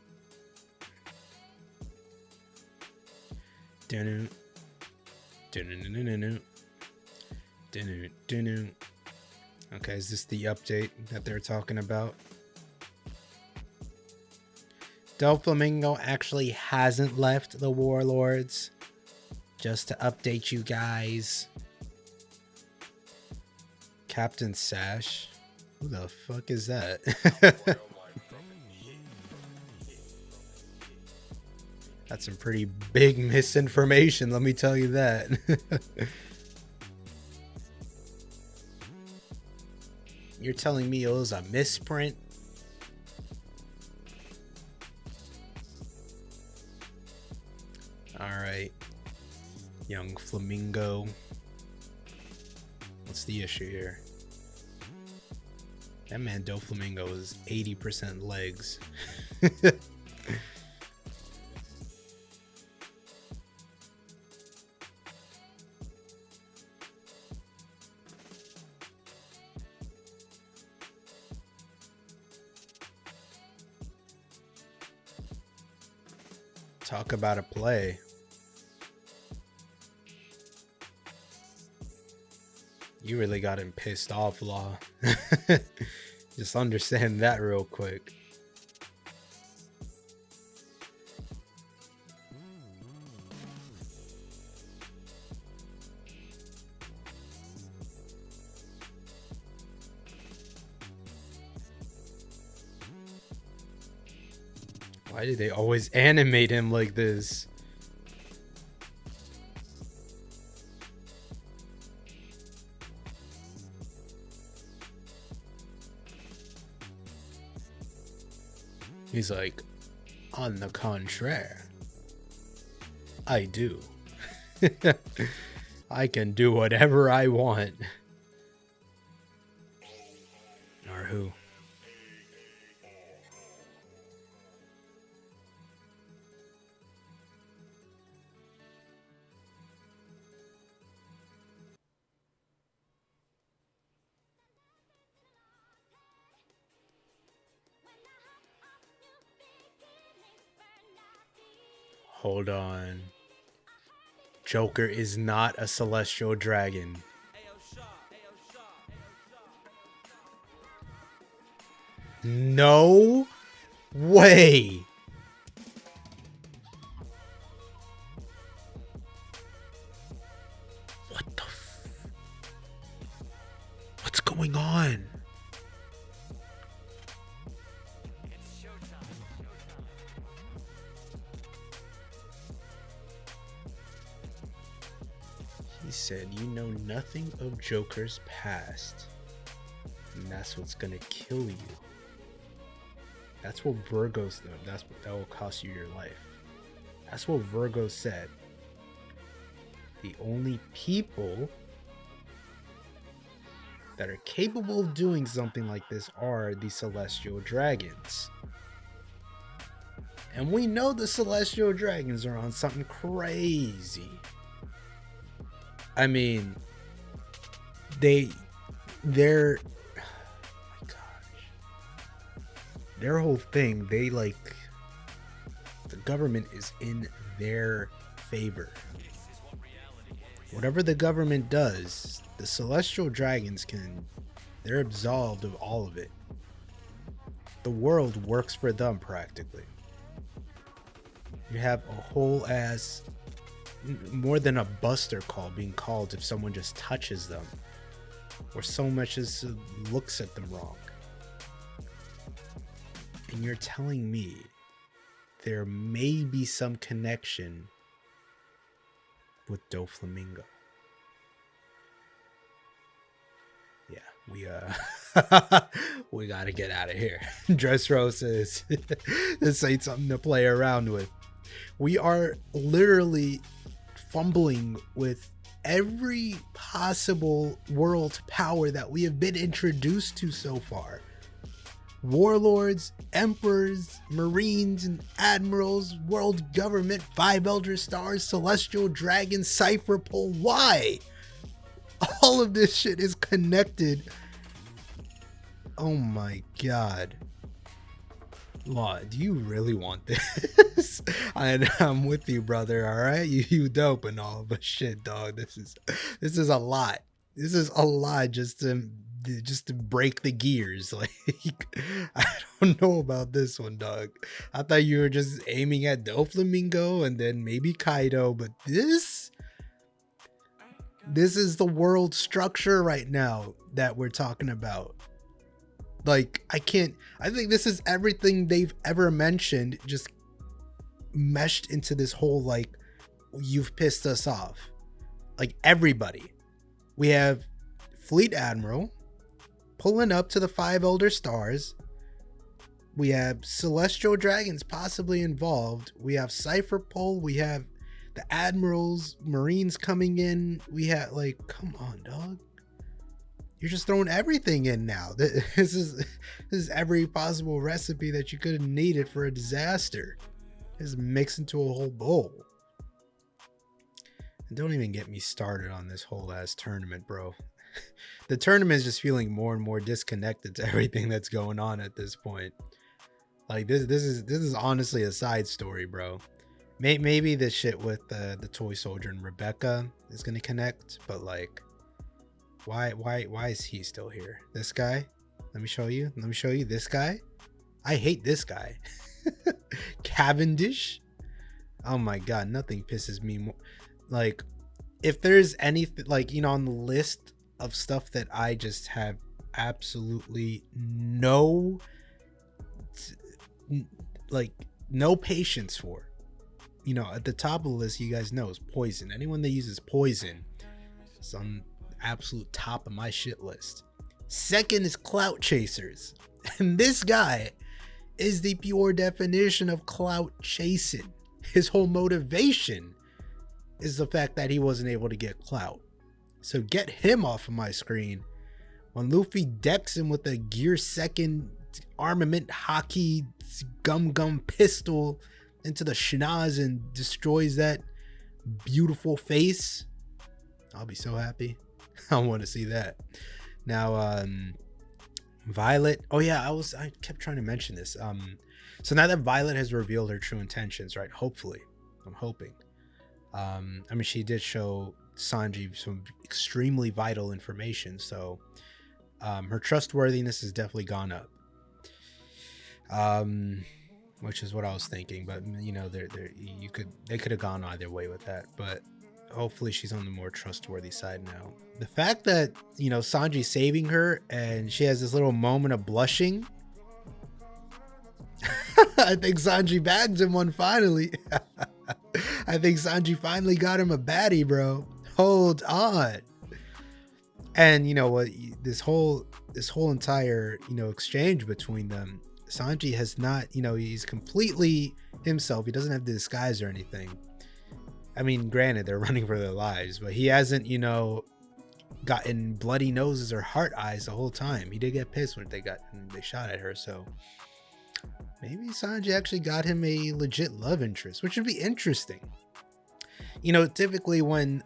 Dun-dun. Dun-dun-dun-dun-dun. Dun-dun-dun-dun. Okay, is this the update that they're talking about? Doflamingo actually hasn't left the Warlords. Just to update you guys. Captain Sash? Who the fuck is that? That's some pretty big misinformation, let me tell you that. You're telling me it was a misprint? Alright. Young Flamingo. What's the issue here? That man Doflamingo is 80% legs. Talk about a play. You really got him pissed off, Law. Just understand that real quick. Why do they always animate him like this? He's like, on the contrary, I do. I can do whatever I want. Or who? Hold on. Joker is not a celestial dragon. No way. What the what's going on? He said, you know nothing of Joker's past. And that's what's gonna kill you. That's what Virgo said. That will cost you your life. That's what Virgo said. The only people that are capable of doing something like this are the celestial dragons. And we know the celestial dragons are on something crazy. I mean, they're oh my gosh. Their whole thing, they like, the government is in their favor. Whatever the government does, the celestial dragons they're absolved of all of it. The world works for them practically. You have a whole ass more than a buster call being called if someone just touches them or so much as looks at them wrong. And you're telling me there may be some connection with Doflamingo. Yeah, we gotta get out of here. Dressrosa says this ain't something to play around with. We are literally fumbling with every possible world power that we have been introduced to so far. Warlords, emperors, marines and admirals, world government, 5 elder stars, celestial dragons, cipher pole. Why? All of this shit is connected. Oh my god. Law, do you really want this? I'm with you, brother. All right, you dope and all, but shit, dog, this is a lot. This is a lot just to break the gears. Like, I don't know about this one, dog. I thought you were just aiming at Doflamingo and then maybe Kaido, but this is the world structure right now that we're talking about. Like, I think this is everything they've ever mentioned just meshed into this whole, like, you've pissed us off. Like, everybody. We have Fleet Admiral pulling up to the 5 elder stars. We have celestial dragons possibly involved. We have Cypher Pole. We have the admirals, marines coming in. We have, like, come on, dog. You're just throwing everything in now. This is every possible recipe that you could have needed for a disaster. Just mixed into a whole bowl. And don't even get me started on this whole ass tournament, bro. The tournament is just feeling more and more disconnected to everything that's going on at this point. Like, this is honestly a side story, bro. Maybe this shit with the toy soldier and Rebecca is gonna connect, but like, why is he still here? This guy? Let me show you this guy. I hate this guy. Cavendish. Oh my god, nothing pisses me more. Like, if there's anything, like, you know, on the list of stuff that I just have absolutely no patience for, you know, at the top of the list, you guys know, is poison. Anyone that uses poison is on absolute top of my shit list. Second is clout chasers, and this guy is the pure definition of clout chasing. His whole motivation is the fact that he wasn't able to get clout. So get him off of my screen. When Luffy decks him with a gear second armament hockey gum pistol into the schnoz and destroys that beautiful face, I'll be so happy. I want to see that. Now, Violet. Oh yeah, I kept trying to mention this. So now that Violet has revealed her true intentions, right? Hopefully, I'm hoping. I mean, she did show Sanji some extremely vital information, so her trustworthiness has definitely gone up. Which is what I was thinking, but you know, they could have gone either way with that, but hopefully she's on the more trustworthy side now. The fact that, you know, Sanji's saving her and she has this little moment of blushing. I think Sanji bagged him one finally. I think Sanji finally got him a baddie, bro. Hold on. And you know what, this whole entire, you know, exchange between them, Sanji has not, you know, he's completely himself. He doesn't have the disguise or anything. I mean, granted, they're running for their lives, but he hasn't, you know, gotten bloody noses or heart eyes the whole time. He did get pissed when they shot at her, so maybe Sanji actually got him a legit love interest, which would be interesting. You know, typically when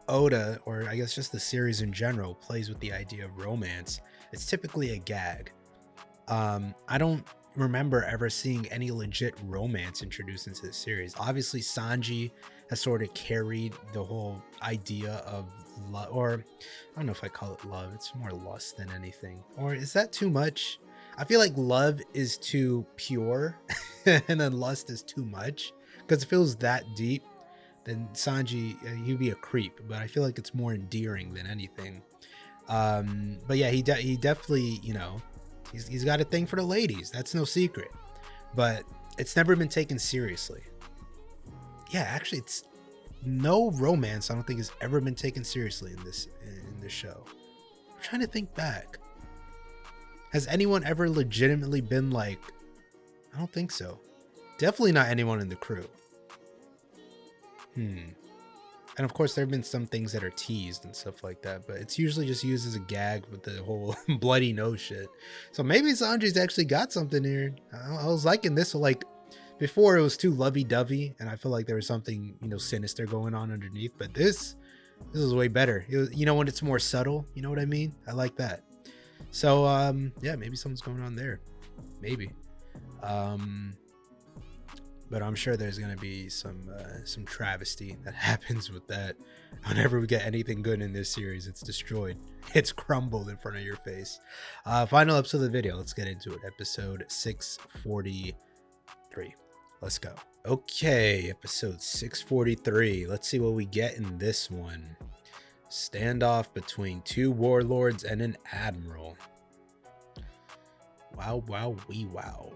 Oda, or I guess just the series in general, plays with the idea of romance, it's typically a gag. I don't remember ever seeing any legit romance introduced into the series. Obviously, Sanji has sort of carried the whole idea of love, or I don't know if I call it love. It's more lust than anything. Or is that too much? I feel like love is too pure and then lust is too much, because it feels that deep then Sanji, he'd be a creep. But I feel like it's more endearing than anything. But yeah, he definitely, you know, he's got a thing for the ladies. That's no secret. But it's never been taken seriously. Yeah, actually, it's no romance. I don't think has ever been taken seriously in this show. I'm trying to think back. Has anyone ever legitimately been like? I don't think so. Definitely not anyone in the crew. And of course, there have been some things that are teased and stuff like that, but it's usually just used as a gag with the whole bloody nose shit. So maybe Sanji's actually got something here. I was liking this. So like before, it was too lovey-dovey, and I feel like there was something, you know, sinister going on underneath. But this is way better. You know, when it's more subtle. You know what I mean? I like that. So yeah, maybe something's going on there. Maybe. But I'm sure there's gonna be some travesty that happens with that. Whenever we get anything good in this series, it's destroyed. It's crumbled in front of your face. Final episode of the video. Let's get into it. Episode 643. Let's go. Okay, episode 643. Let's see what we get in this one. Standoff between two warlords and an admiral. Wow, wow, wee, wow.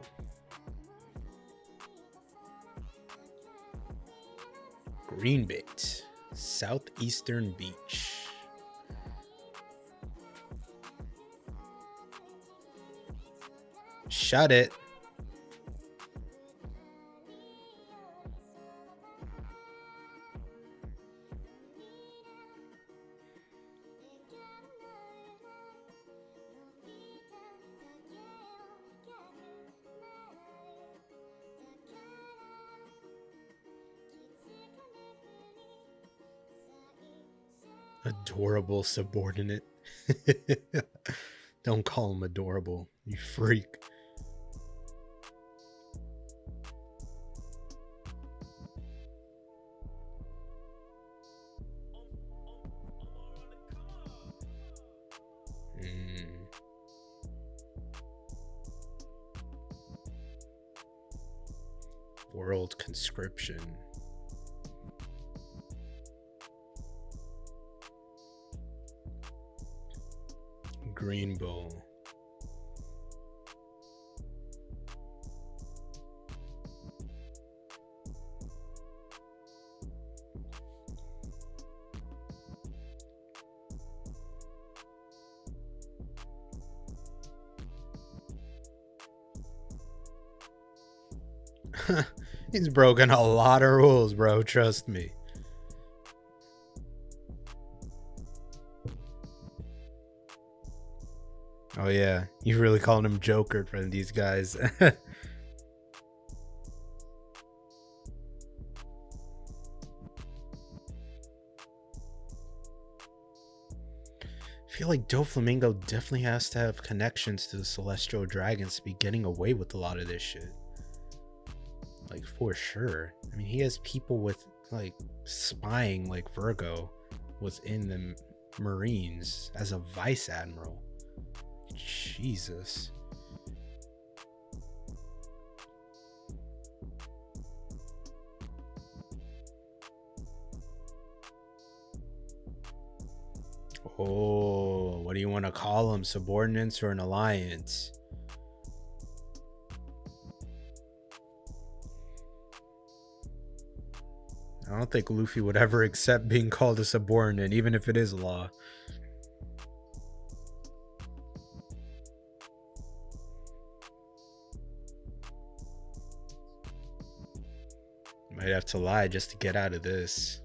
Greenbait, Southeastern Beach. Shut it. Adorable subordinate. Don't call him adorable, you freak. World conscription. Green Bull. He's broken a lot of rules, bro. Trust me. Oh yeah, you really calling him Joker for these guys. I feel like Doflamingo definitely has to have connections to the Celestial Dragons to be getting away with a lot of this shit. Like, for sure. I mean, he has people with, like, spying, like Virgo was in the Marines as a vice admiral. Jesus. Oh, what do you want to call them? Subordinates or an alliance? I don't think Luffy would ever accept being called a subordinate, even if it is law. Might have to lie just to get out of this.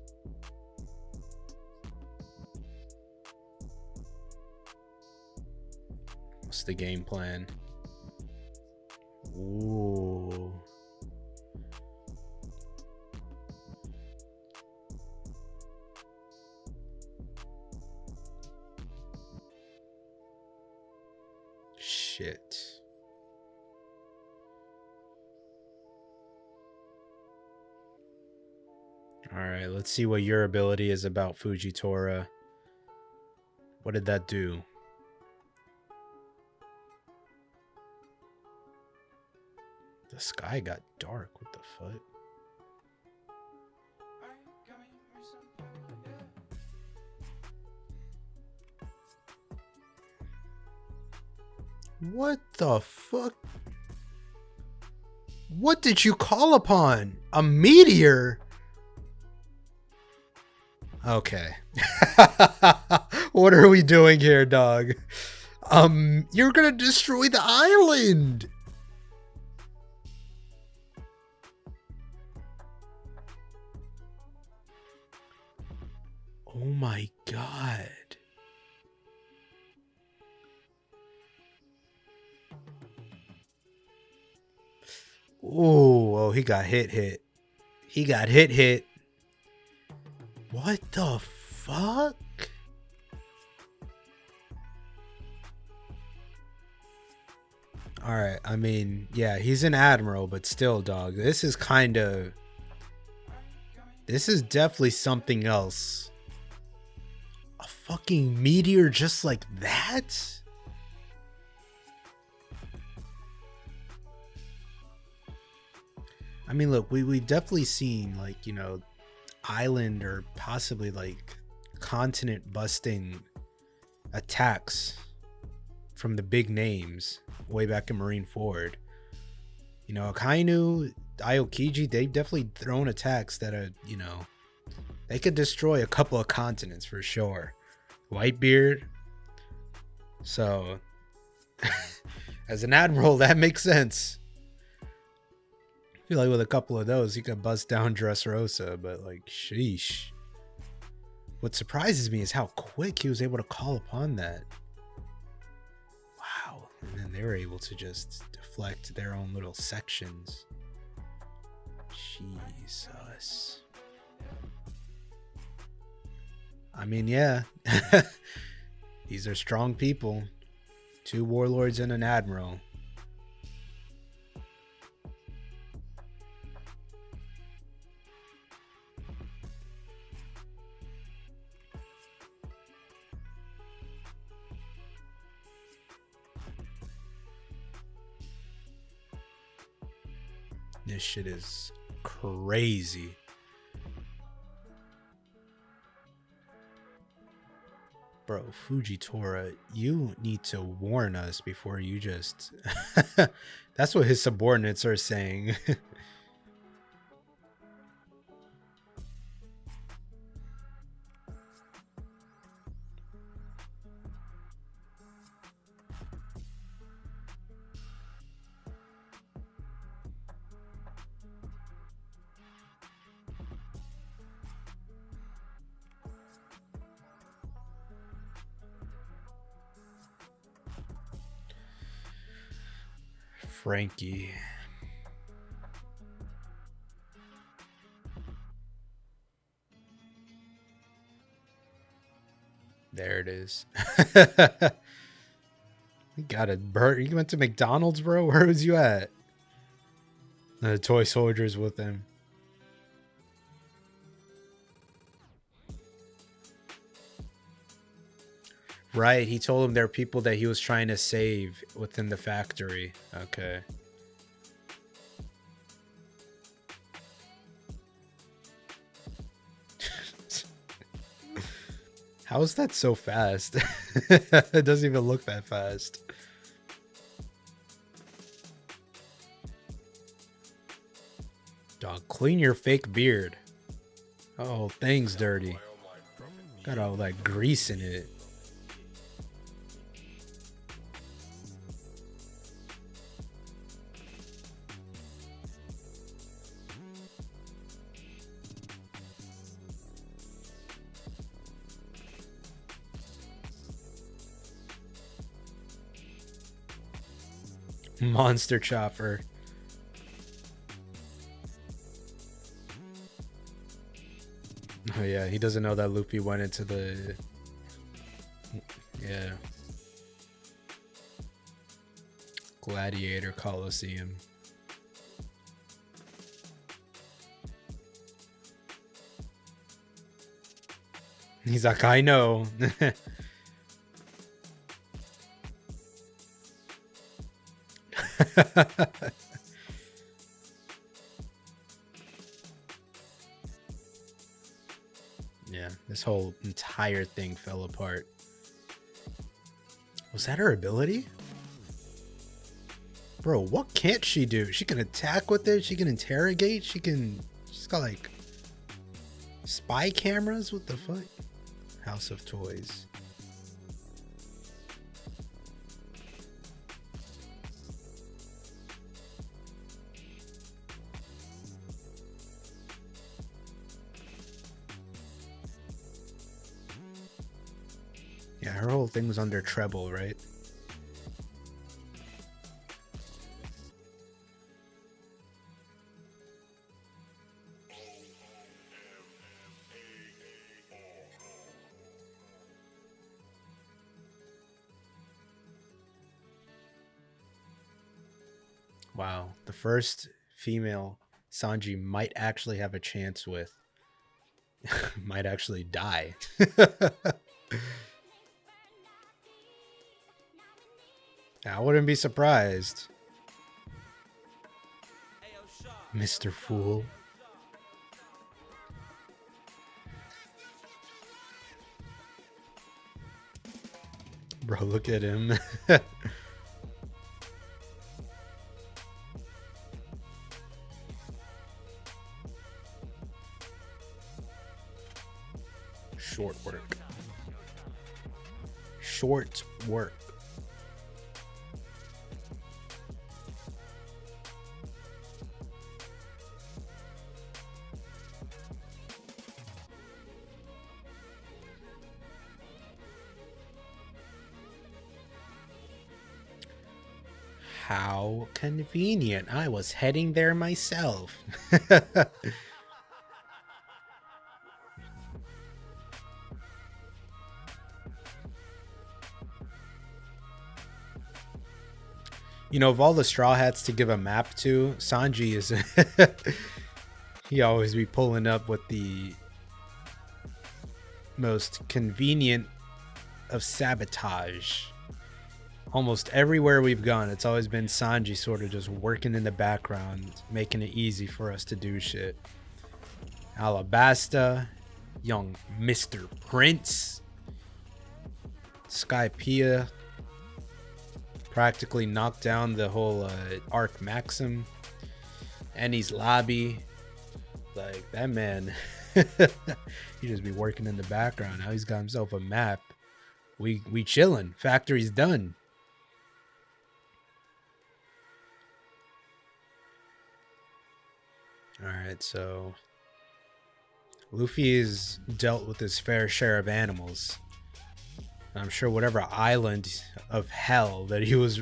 What's the game plan? Ooh. Shit. Alright, let's see what your ability is about, Fujitora. What did that do? The sky got dark. What the fuck? What the fuck? What did you call upon? A meteor? Okay. What are we doing here, dog? You're gonna destroy the island. Oh my god. Oh, he got hit. He got hit. What the fuck? Alright, I mean, yeah, he's an admiral, but still, dog. This is definitely something else. A fucking meteor just like that? I mean, look, we've definitely seen, like, you know, island or possibly like continent busting attacks from the big names way back in Marine Ford. You know, Akainu, Aokiji, they've definitely thrown attacks that are, you know, they could destroy a couple of continents for sure. Whitebeard. So, as an admiral, that makes sense. I feel like with a couple of those, he could bust down Dressrosa, but like, sheesh. What surprises me is how quick he was able to call upon that. Wow. And then they were able to just deflect their own little sections. Jesus. I mean, yeah. These are strong people. 2 warlords and an admiral. This shit is crazy. Bro, Fujitora, you need to warn us before you just... That's what his subordinates are saying. Frankie. There it is. You got a burger. You went to McDonald's, bro? Where was you at? The toy soldiers with him. Right, he told him there are people that he was trying to save within the factory. Okay. How is that so fast? It doesn't even look that fast. Dog, clean your fake beard. Oh, thing's dirty. Got all that grease in it. Monster chopper. Oh yeah, he doesn't know that Luffy went into the... Yeah. Gladiator Coliseum. He's like, I know. Yeah, this whole entire thing fell apart. Was that her ability? Bro, what can't she do? She can attack with it. She can interrogate. She's got like spy cameras. What the fuck? House of Toys. Yeah, her whole thing was under treble, right? Wow, the first female Sanji might actually have a chance with. Might actually die. I wouldn't be surprised. Mr. Fool. Bro, look at him. Short work. Short work. How convenient. I was heading there myself. You know, of all the Straw Hats to give a map to, Sanji is... he always be pulling up with the most convenient of sabotage. Almost everywhere we've gone, it's always been Sanji sort of just working in the background, making it easy for us to do shit. Alabasta, young Mr. Prince, Skypiea, practically knocked down the whole Arc Maxim, Ennie's lobby. Like, that man, he just be working in the background. Now he's got himself a map. We chilling. Factory's done. Alright, so Luffy has dealt with his fair share of animals. I'm sure whatever island of hell that he was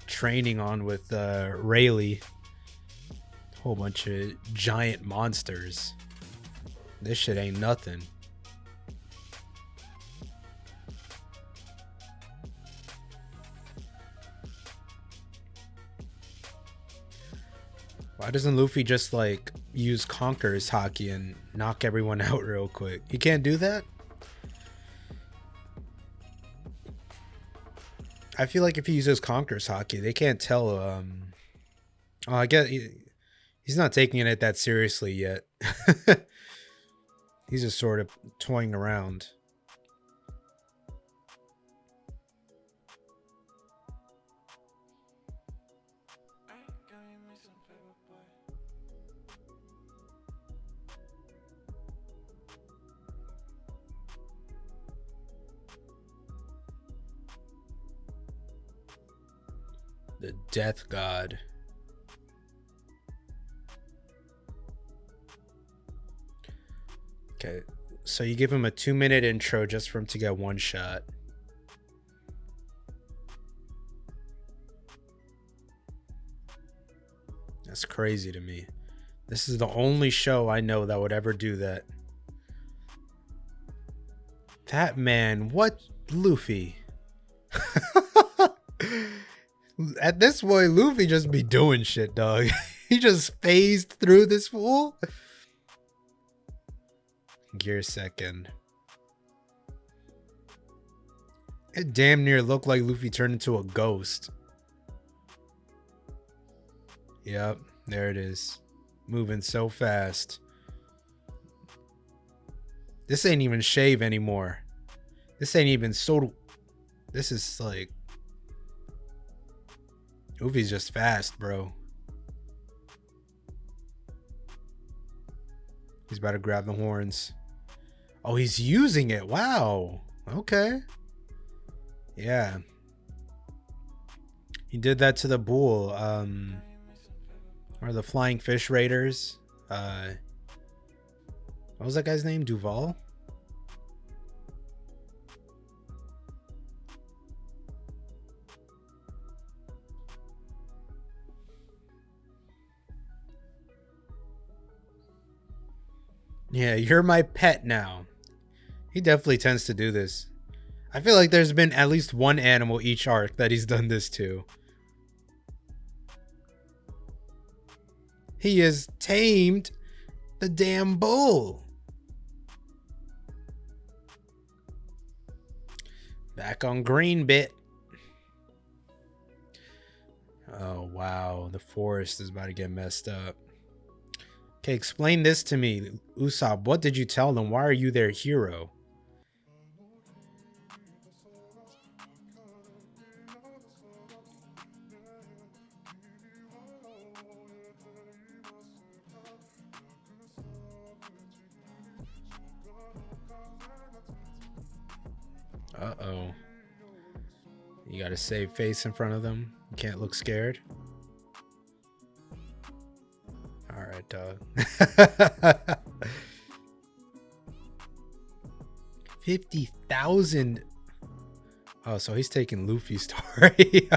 training on with Rayleigh, a whole bunch of giant monsters. This shit ain't nothing. Why doesn't Luffy just like use Conqueror's Haki and knock everyone out real quick? He can't do that? I feel like if he uses Conqueror's Haki, they can't tell. Oh, I guess he's not taking it that seriously yet. He's just sort of toying around. The Death God. Okay, so you give him a 2-minute intro just for him to get one shot. That's crazy to me. This is the only show I know that would ever do that. That man, what? Luffy? At this point, Luffy just be doing shit, dog. He just phased through this fool. Gear second. It damn near looked like Luffy turned into a ghost. Yep, there it is. Moving so fast. This ain't even shave anymore. This ain't even so... This is like... Luffy's just fast, bro. He's about to grab the horns. Oh, he's using it. Wow. Okay. Yeah. He did that to the bull. Or the flying fish raiders. What was that guy's name? Duval? Yeah, you're my pet now. He definitely tends to do this. I feel like there's been at least one animal each arc that he's done this to. He has tamed the damn bull. Back on green bit. Oh, wow. The forest is about to get messed up. Okay, explain this to me. Usopp, what did you tell them? Why are you their hero? Uh-oh. You gotta save face in front of them. You can't look scared. Alright, dog. 50,000. Oh, so he's taking Luffy's story.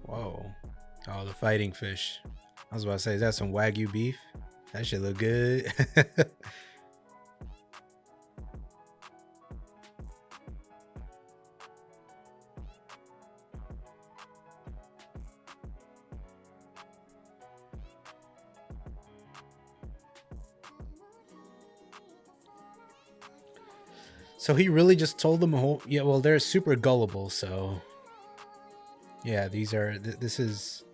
Whoa. Oh, the fighting fish. I was about to say, is that some Wagyu beef? That should look good. So he really just told them a whole... Yeah, well, they're super gullible, so... Yeah, these are... This is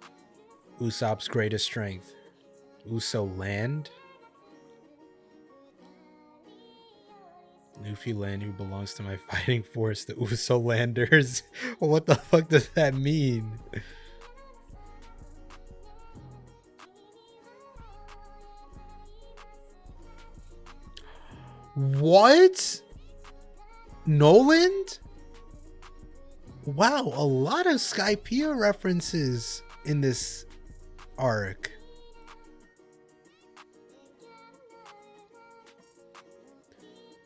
Usopp's greatest strength. Uso land? Luffy land, who belongs to my fighting force, the Uso Landers. What the fuck does that mean? What? Noland? Wow, a lot of Skypiea references in this arc.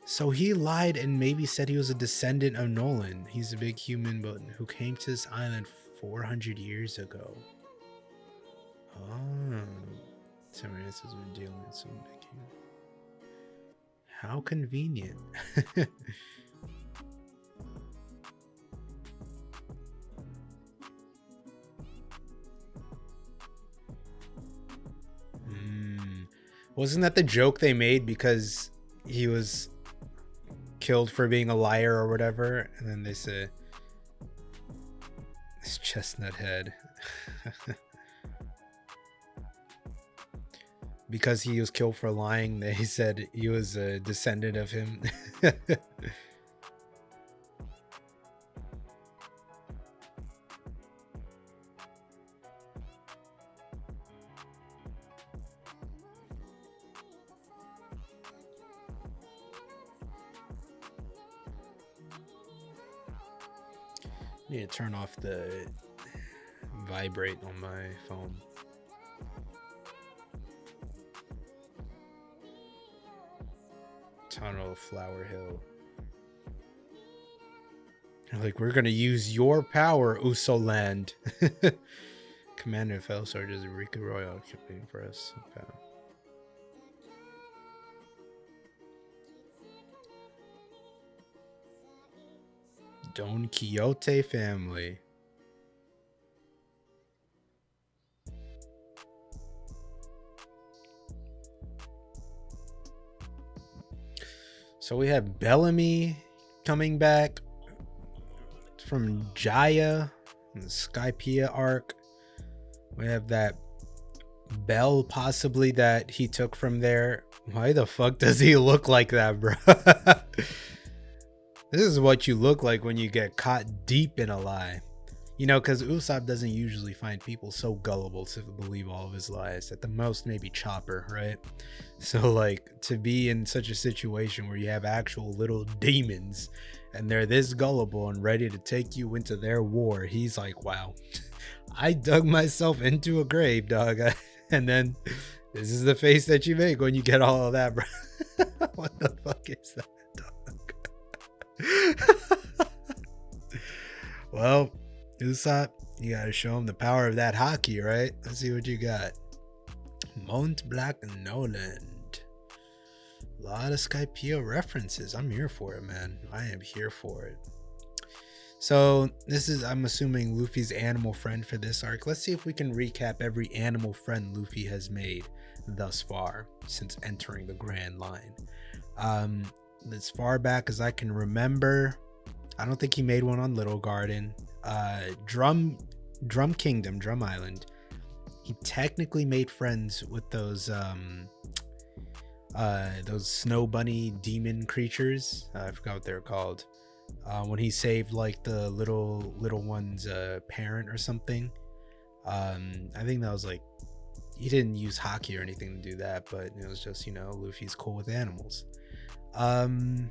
So he lied and maybe said he was a descendant of Nolan. He's a big human but who came to this island 400 years ago. Oh. Tamaris has been dealing with some big human. How convenient. Wasn't that the joke they made because he was killed for being a liar or whatever? And then they said, this chestnut head. Because he was killed for lying, they said he was a descendant of him. Need to turn off the vibrate on my phone. Tunnel of Flower Hill. They're like, we're gonna use your power, Uso Land. Commander Fell Soldiers Rika Royal waiting for us. Okay. Don Quixote family. So we have Bellamy coming back from Jaya in the Skypiea arc. We have that bell possibly that he took from there. Why the fuck does he look like that, bro? This is what you look like when you get caught deep in a lie. You know, because Usopp doesn't usually find people so gullible to believe all of his lies. At the most, maybe Chopper, right? So, like, to be in such a situation where you have actual little demons and they're this gullible and ready to take you into their war, he's like, wow, I dug myself into a grave, dog. And then this is the face that you make when you get all of that, bro. What the fuck is that, dog? Well, Usopp, you gotta show him the power of that hockey, right? Let's see what you got. Mont Black Noland. A lot of Skypiea references. I'm here for it, man. I am here for it. So this is, I'm assuming, Luffy's animal friend for this arc. Let's see if we can recap every animal friend Luffy has made thus far since entering the Grand Line. As far back as I can remember, I don't think he made one on Little Garden. Drum Kingdom, Drum Island, he technically made friends with those snow bunny demon creatures. I forgot what they're called. When he saved like the little one's parent or something. I think that was like, he didn't use hockey or anything to do that, but it was just, you know, Luffy's cool with animals. In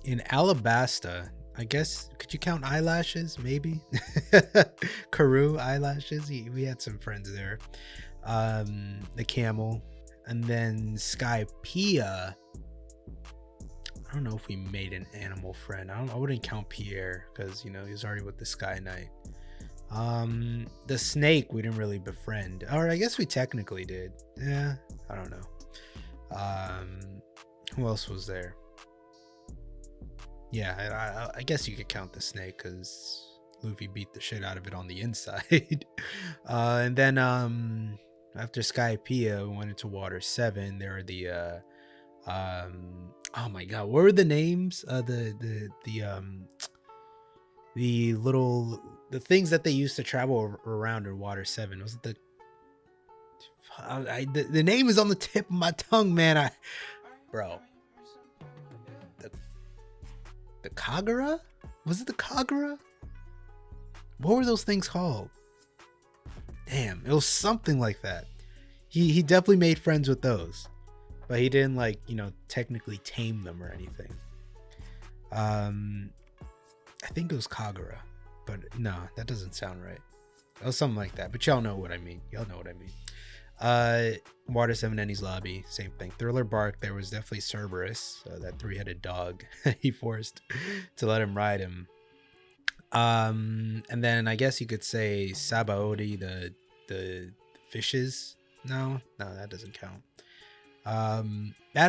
Alabasta, I guess, could you count eyelashes? Maybe. Karoo eyelashes. We had some friends there. The camel, and then Skypiea. I don't know if we made an animal friend. I wouldn't count Pierre because, you know, he's already with the Sky Knight. The snake we didn't really befriend, or I guess we technically did. Yeah, I don't know. Who else was there? Yeah, I guess you could count the snake because Luffy beat the shit out of it on the inside. And then after Skypiea, we went into Water 7. There are the oh my god, what were the names? The things that they used to travel around in Water 7. Was it the name is on the tip of my tongue, man. Bro. The Kagura? Was it the Kagura? What were those things called? Damn, it was something like that. He definitely made friends with those, but he didn't, like, you know, technically tame them or anything. I think it was Kagura, but no, that doesn't sound right. It was something like that, but y'all know what I mean. Water 7 Enies Lobby, same thing. Thriller Bark, there was definitely Cerberus, that three-headed dog he forced to let him ride him. And then I guess you could say Sabaody, the fishes. No, that doesn't count. The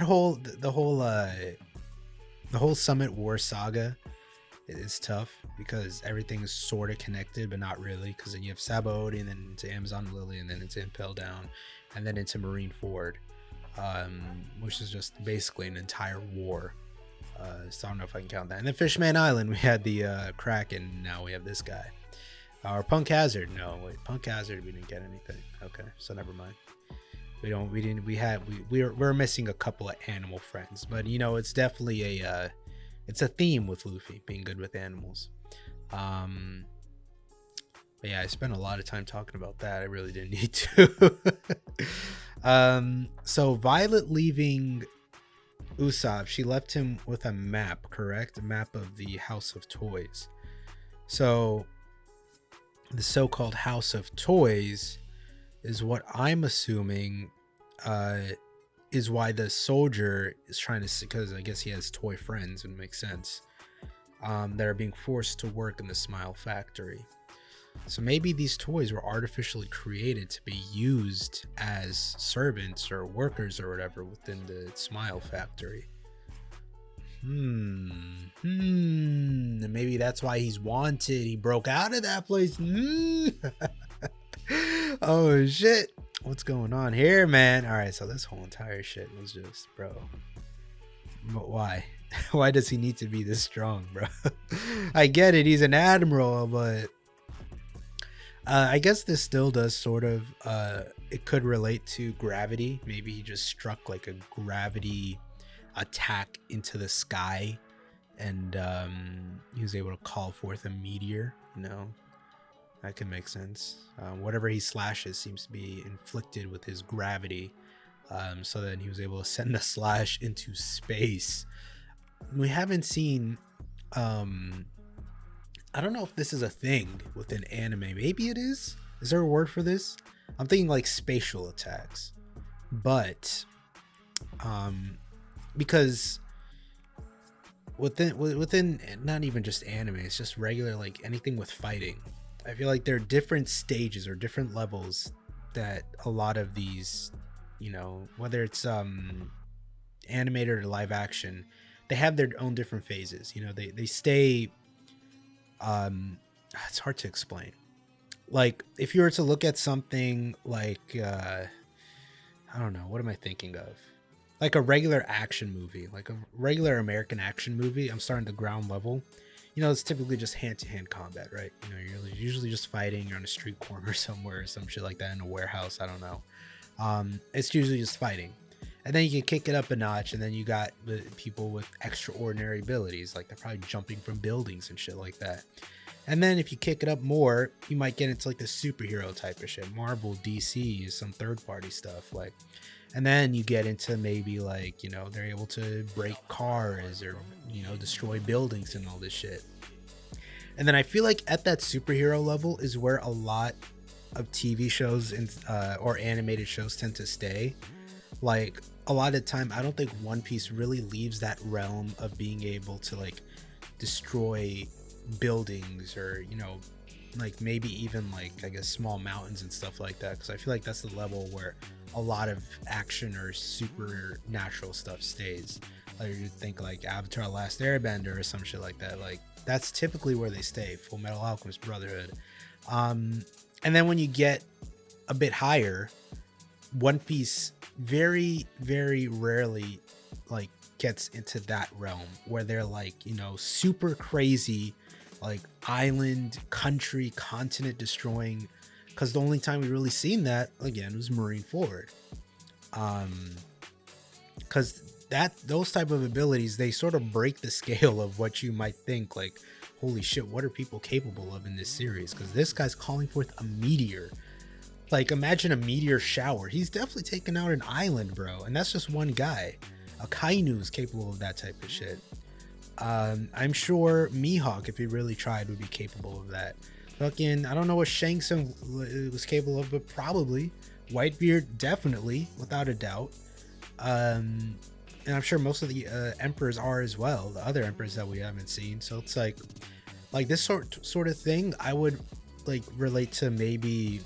whole Summit War saga is tough because everything is sort of connected, but not really. Because then you have Sabaody, and then into Amazon Lily, and then into Impel Down, and then into Marineford, which is just basically an entire war. So I don't know if I can count that. And then Fishman Island, we had the Kraken. Now we have this guy. Or Punk Hazard. No, wait, Punk Hazard, we didn't get anything. Okay, so never mind. We're missing a couple of animal friends, but you know, it's definitely it's a theme with Luffy being good with animals. But yeah, I spent a lot of time talking about that. I really didn't need to. So Violet leaving Usopp, she left him with a map, correct? A map of the House of Toys. So the so-called House of Toys is what I'm assuming is why the soldier is trying to, because I guess he has toy friends, and it makes sense, that are being forced to work in the Smile Factory. So maybe these toys were artificially created to be used as servants or workers or whatever within the Smile Factory. Maybe that's why he's wanted. He broke out of that place. Oh shit, what's going on here, man? All right, so this whole entire shit was just, bro, but why does he need to be this strong, bro? I get it, he's an admiral, but I guess this still does sort of it could relate to gravity. Maybe he just struck like a gravity attack into the sky, and he was able to call forth a meteor. That can make sense. Whatever he slashes seems to be inflicted with his gravity. So then he was able to send a slash into space. We haven't seen, I don't know if this is a thing within anime. Maybe it is. Is there a word for this? I'm thinking like spatial attacks, but because within not even just anime, it's just regular, like anything with fighting. I feel like there are different stages or different levels that a lot of these, whether it's animated or live action, they have their own different phases. They stay, it's hard to explain. Like if you were to look at something like I don't know, what am I thinking of? Like a regular action movie, like a regular American action movie. I'm starting at the ground level. It's typically just hand-to-hand combat, right? You're usually just fighting. You're on a street corner somewhere or some shit like that, in a warehouse. I don't know. It's usually just fighting. And then you can kick it up a notch, and then you got the people with extraordinary abilities, like they're probably jumping from buildings and shit like that. And then if you kick it up more, you might get into like the superhero type of shit. Marvel, DC, some third-party stuff, like. And then you get into maybe like, they're able to break cars or, destroy buildings and all this shit. And then I feel like at that superhero level is where a lot of TV shows and or animated shows tend to stay. Like a lot of the time, I don't think One Piece really leaves that realm of being able to like destroy buildings or, like maybe even like, I guess, small mountains and stuff like that. Because I feel like that's the level where a lot of action or supernatural stuff stays. Like you think like Avatar: Last Airbender or some shit like that. Like that's typically where they stay. Full Metal Alchemist Brotherhood. And then when you get a bit higher, One Piece very, very rarely like gets into that realm where they're like, super crazy, like island, country, continent destroying. Because the only time we really seen that again was Marineford. Because those type of abilities, they sort of break the scale of what you might think like, holy shit, what are people capable of in this series? Because this guy's calling forth a meteor. Like imagine a meteor shower. He's definitely taken out an island, bro, and that's just one guy. Akainu is capable of that type of shit. I'm sure Mihawk, if he really tried, would be capable of that. Fucking, I don't know what Shanks was capable of, but probably. Whitebeard, definitely, without a doubt. And I'm sure most of the emperors are as well, the other emperors that we haven't seen. So it's like this sort of thing, I would like relate to maybe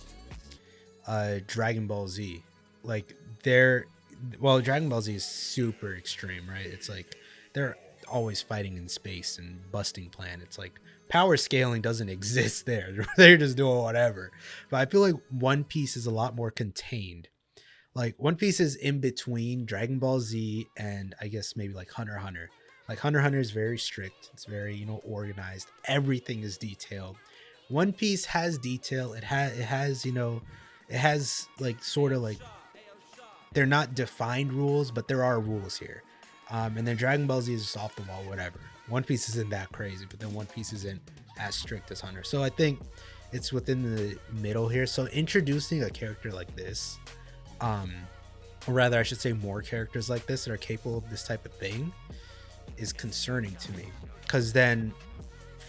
Dragon Ball Z. Like Dragon Ball Z is super extreme, right? It's like they're always fighting in space and busting planets. Like power scaling doesn't exist there. They're just doing whatever. But I feel like One Piece is a lot more contained. Like One Piece is in between Dragon Ball Z and I guess maybe like Hunter x Hunter. Like Hunter x Hunter is very strict. It's very, organized. Everything is detailed. One Piece has detail. It has like sort of like, they're not defined rules, but there are rules here. And then Dragon Ball Z is just off the wall, whatever. One Piece isn't that crazy, but then One Piece isn't as strict as Hunter. So I think it's within the middle here. So introducing a character like this, or rather I should say more characters like this that are capable of this type of thing, is concerning to me. Because then,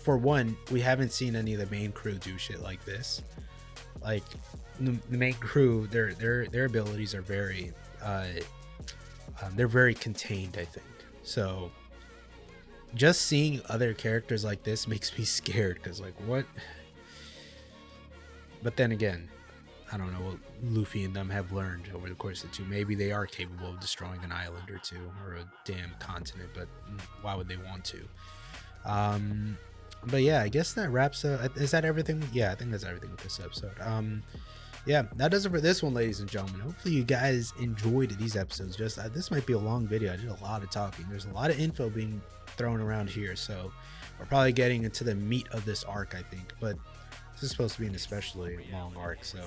for one, we haven't seen any of the main crew do shit like this. Like the main crew, their abilities are very they're very contained, I think. So just seeing other characters like this makes me scared, because like what? But then again, I don't know what Luffy and them have learned over the course of the two. Maybe they are capable of destroying an island or two or a damn continent, but why would they want to? But yeah, I guess that wraps up. Is that everything? Yeah, I think that's everything with this episode. Yeah, that does it for this one, ladies and gentlemen. Hopefully you guys enjoyed these episodes. This might be a long video. I did a lot of talking. There's a lot of info being thrown around here, so we're probably getting into the meat of this arc, I think. But this is supposed to be an especially long arc, so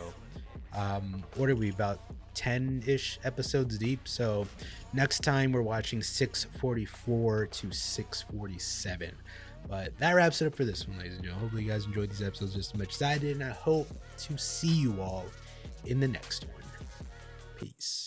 what are we, about 10-ish episodes deep. So next time we're watching 644 to 647. But that wraps it up for this one, ladies and gentlemen. Hopefully you guys enjoyed these episodes just as much as I did, and I hope to see you all in the next one. Peace.